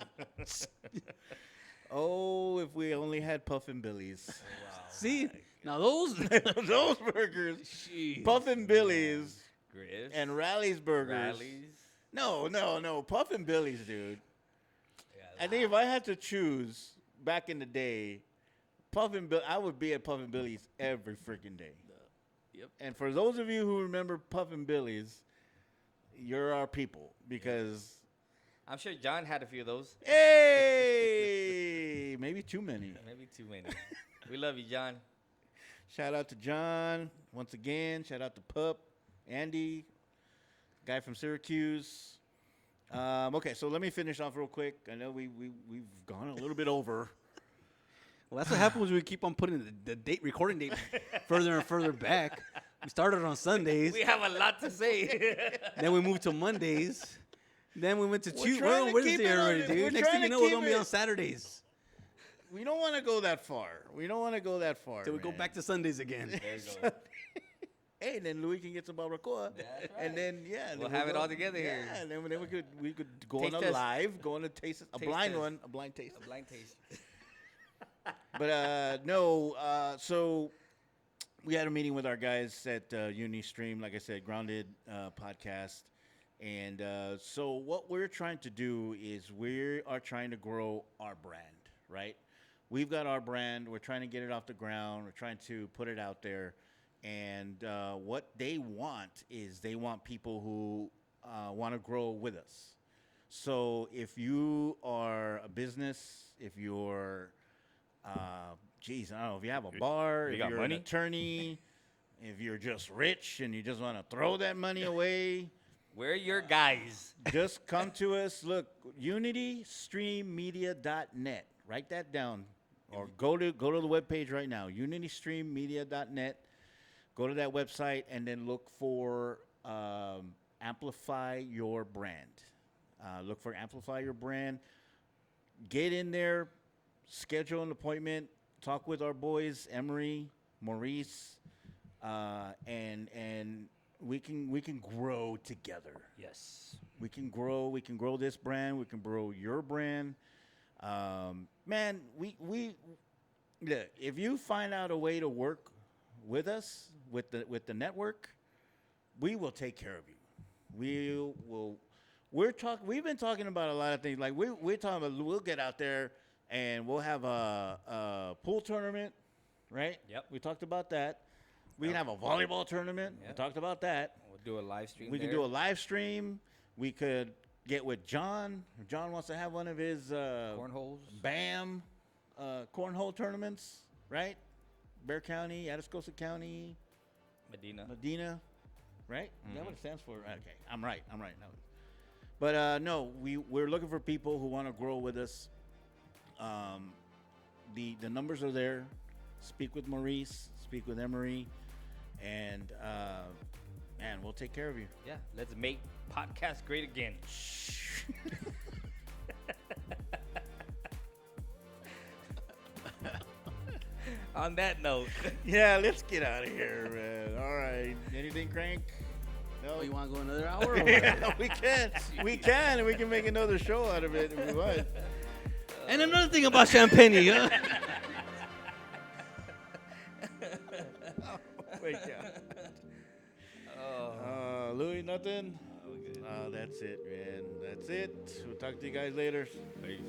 Oh, if we only had Puffin Billy's. See, now those. Those burgers. Jeez. Puffin Billy's Grizz. and Rally's Burgers. Rallies. No. Puffin Billy's, dude. Yeah, I think if I had to choose back in the day, I would be at Puffin Billy's every freaking day. Yep. And for those of you who remember Puffin Billy's, you're our people because, I'm sure John had a few of those. hey, maybe too many. Maybe too many. We love you, John. Shout out to John once again. Shout out to Pup, Andy, guy from Syracuse. Okay, so let me finish off real quick. I know we've gone a little bit over. Well, that's what happens when we keep on putting the recording date further and further back. We started on Sundays, We have a lot to say. then we moved to Mondays, then we went to We're Tuesday. trying to We're keep Wednesday it on already, it. dude. We're Next thing trying you to know, we're keep gonna be it- on Saturdays We don't want to go that far. We don't want to go that far. till we go man. back to Sundays again. There you go. Hey, then Louis can get some barbacoa, and then We'll have it all together here. Yeah, and then we could go Taste on a test. live, go on a taste, a Taste blind test. one, a blind taste. A blind taste. But no, so we had a meeting with our guys at Unistream, like I said, Grounded podcast. And so what we're trying to do is we are trying to grow our brand, right? We've got our brand. We're trying to get it off the ground. We're trying to put it out there. And what they want is they want people who want to grow with us. So if you are a business, if you're, I don't know, if you have a bar, you if got you're money? an attorney, if you're just rich and you just want to throw that money away, We're your guys. just come to us. Look, unitystreammedia.net. Write that down. Or go to the webpage right now, unitystreammedia.net. Go to that website and then look for Amplify Your Brand. Look for Amplify Your Brand. Get in there, schedule an appointment, talk with our boys, Emery, Maurice. and we can grow together. Yes. We can grow. We can grow this brand. We can grow your brand. Man, we look. If you find out a way to work with us with the network, we will take care of you. We will. We've been talking about a lot of things. Like we're talking about. We'll get out there and we'll have a pool tournament, right? Yep. We talked about that. We can have a volleyball tournament. We Yep. talked about that. We'll do a live stream. We can do a live stream. We could get with John. If John wants to have one of his cornholes. BAM cornhole tournaments, right? Bear County, Atascosa County, Medina, right? Is that what it stands for? Okay, I'm right. No. But no, we're looking for people who want to grow with us. The numbers are there. Speak with Maurice. Speak with Emery, and man, we'll take care of you. Yeah. Let's make podcast great again. On that note. Yeah, let's get out of here, man. All right. Anything, Crank? No. Oh, you want to go another hour? Or what? Yeah, we can. We can, and we can make another show out of it if we want. And another thing about Champagne, huh? Wait, yeah. Louis, nothing? That's it, man. That's it. We'll talk to you guys later. Peace.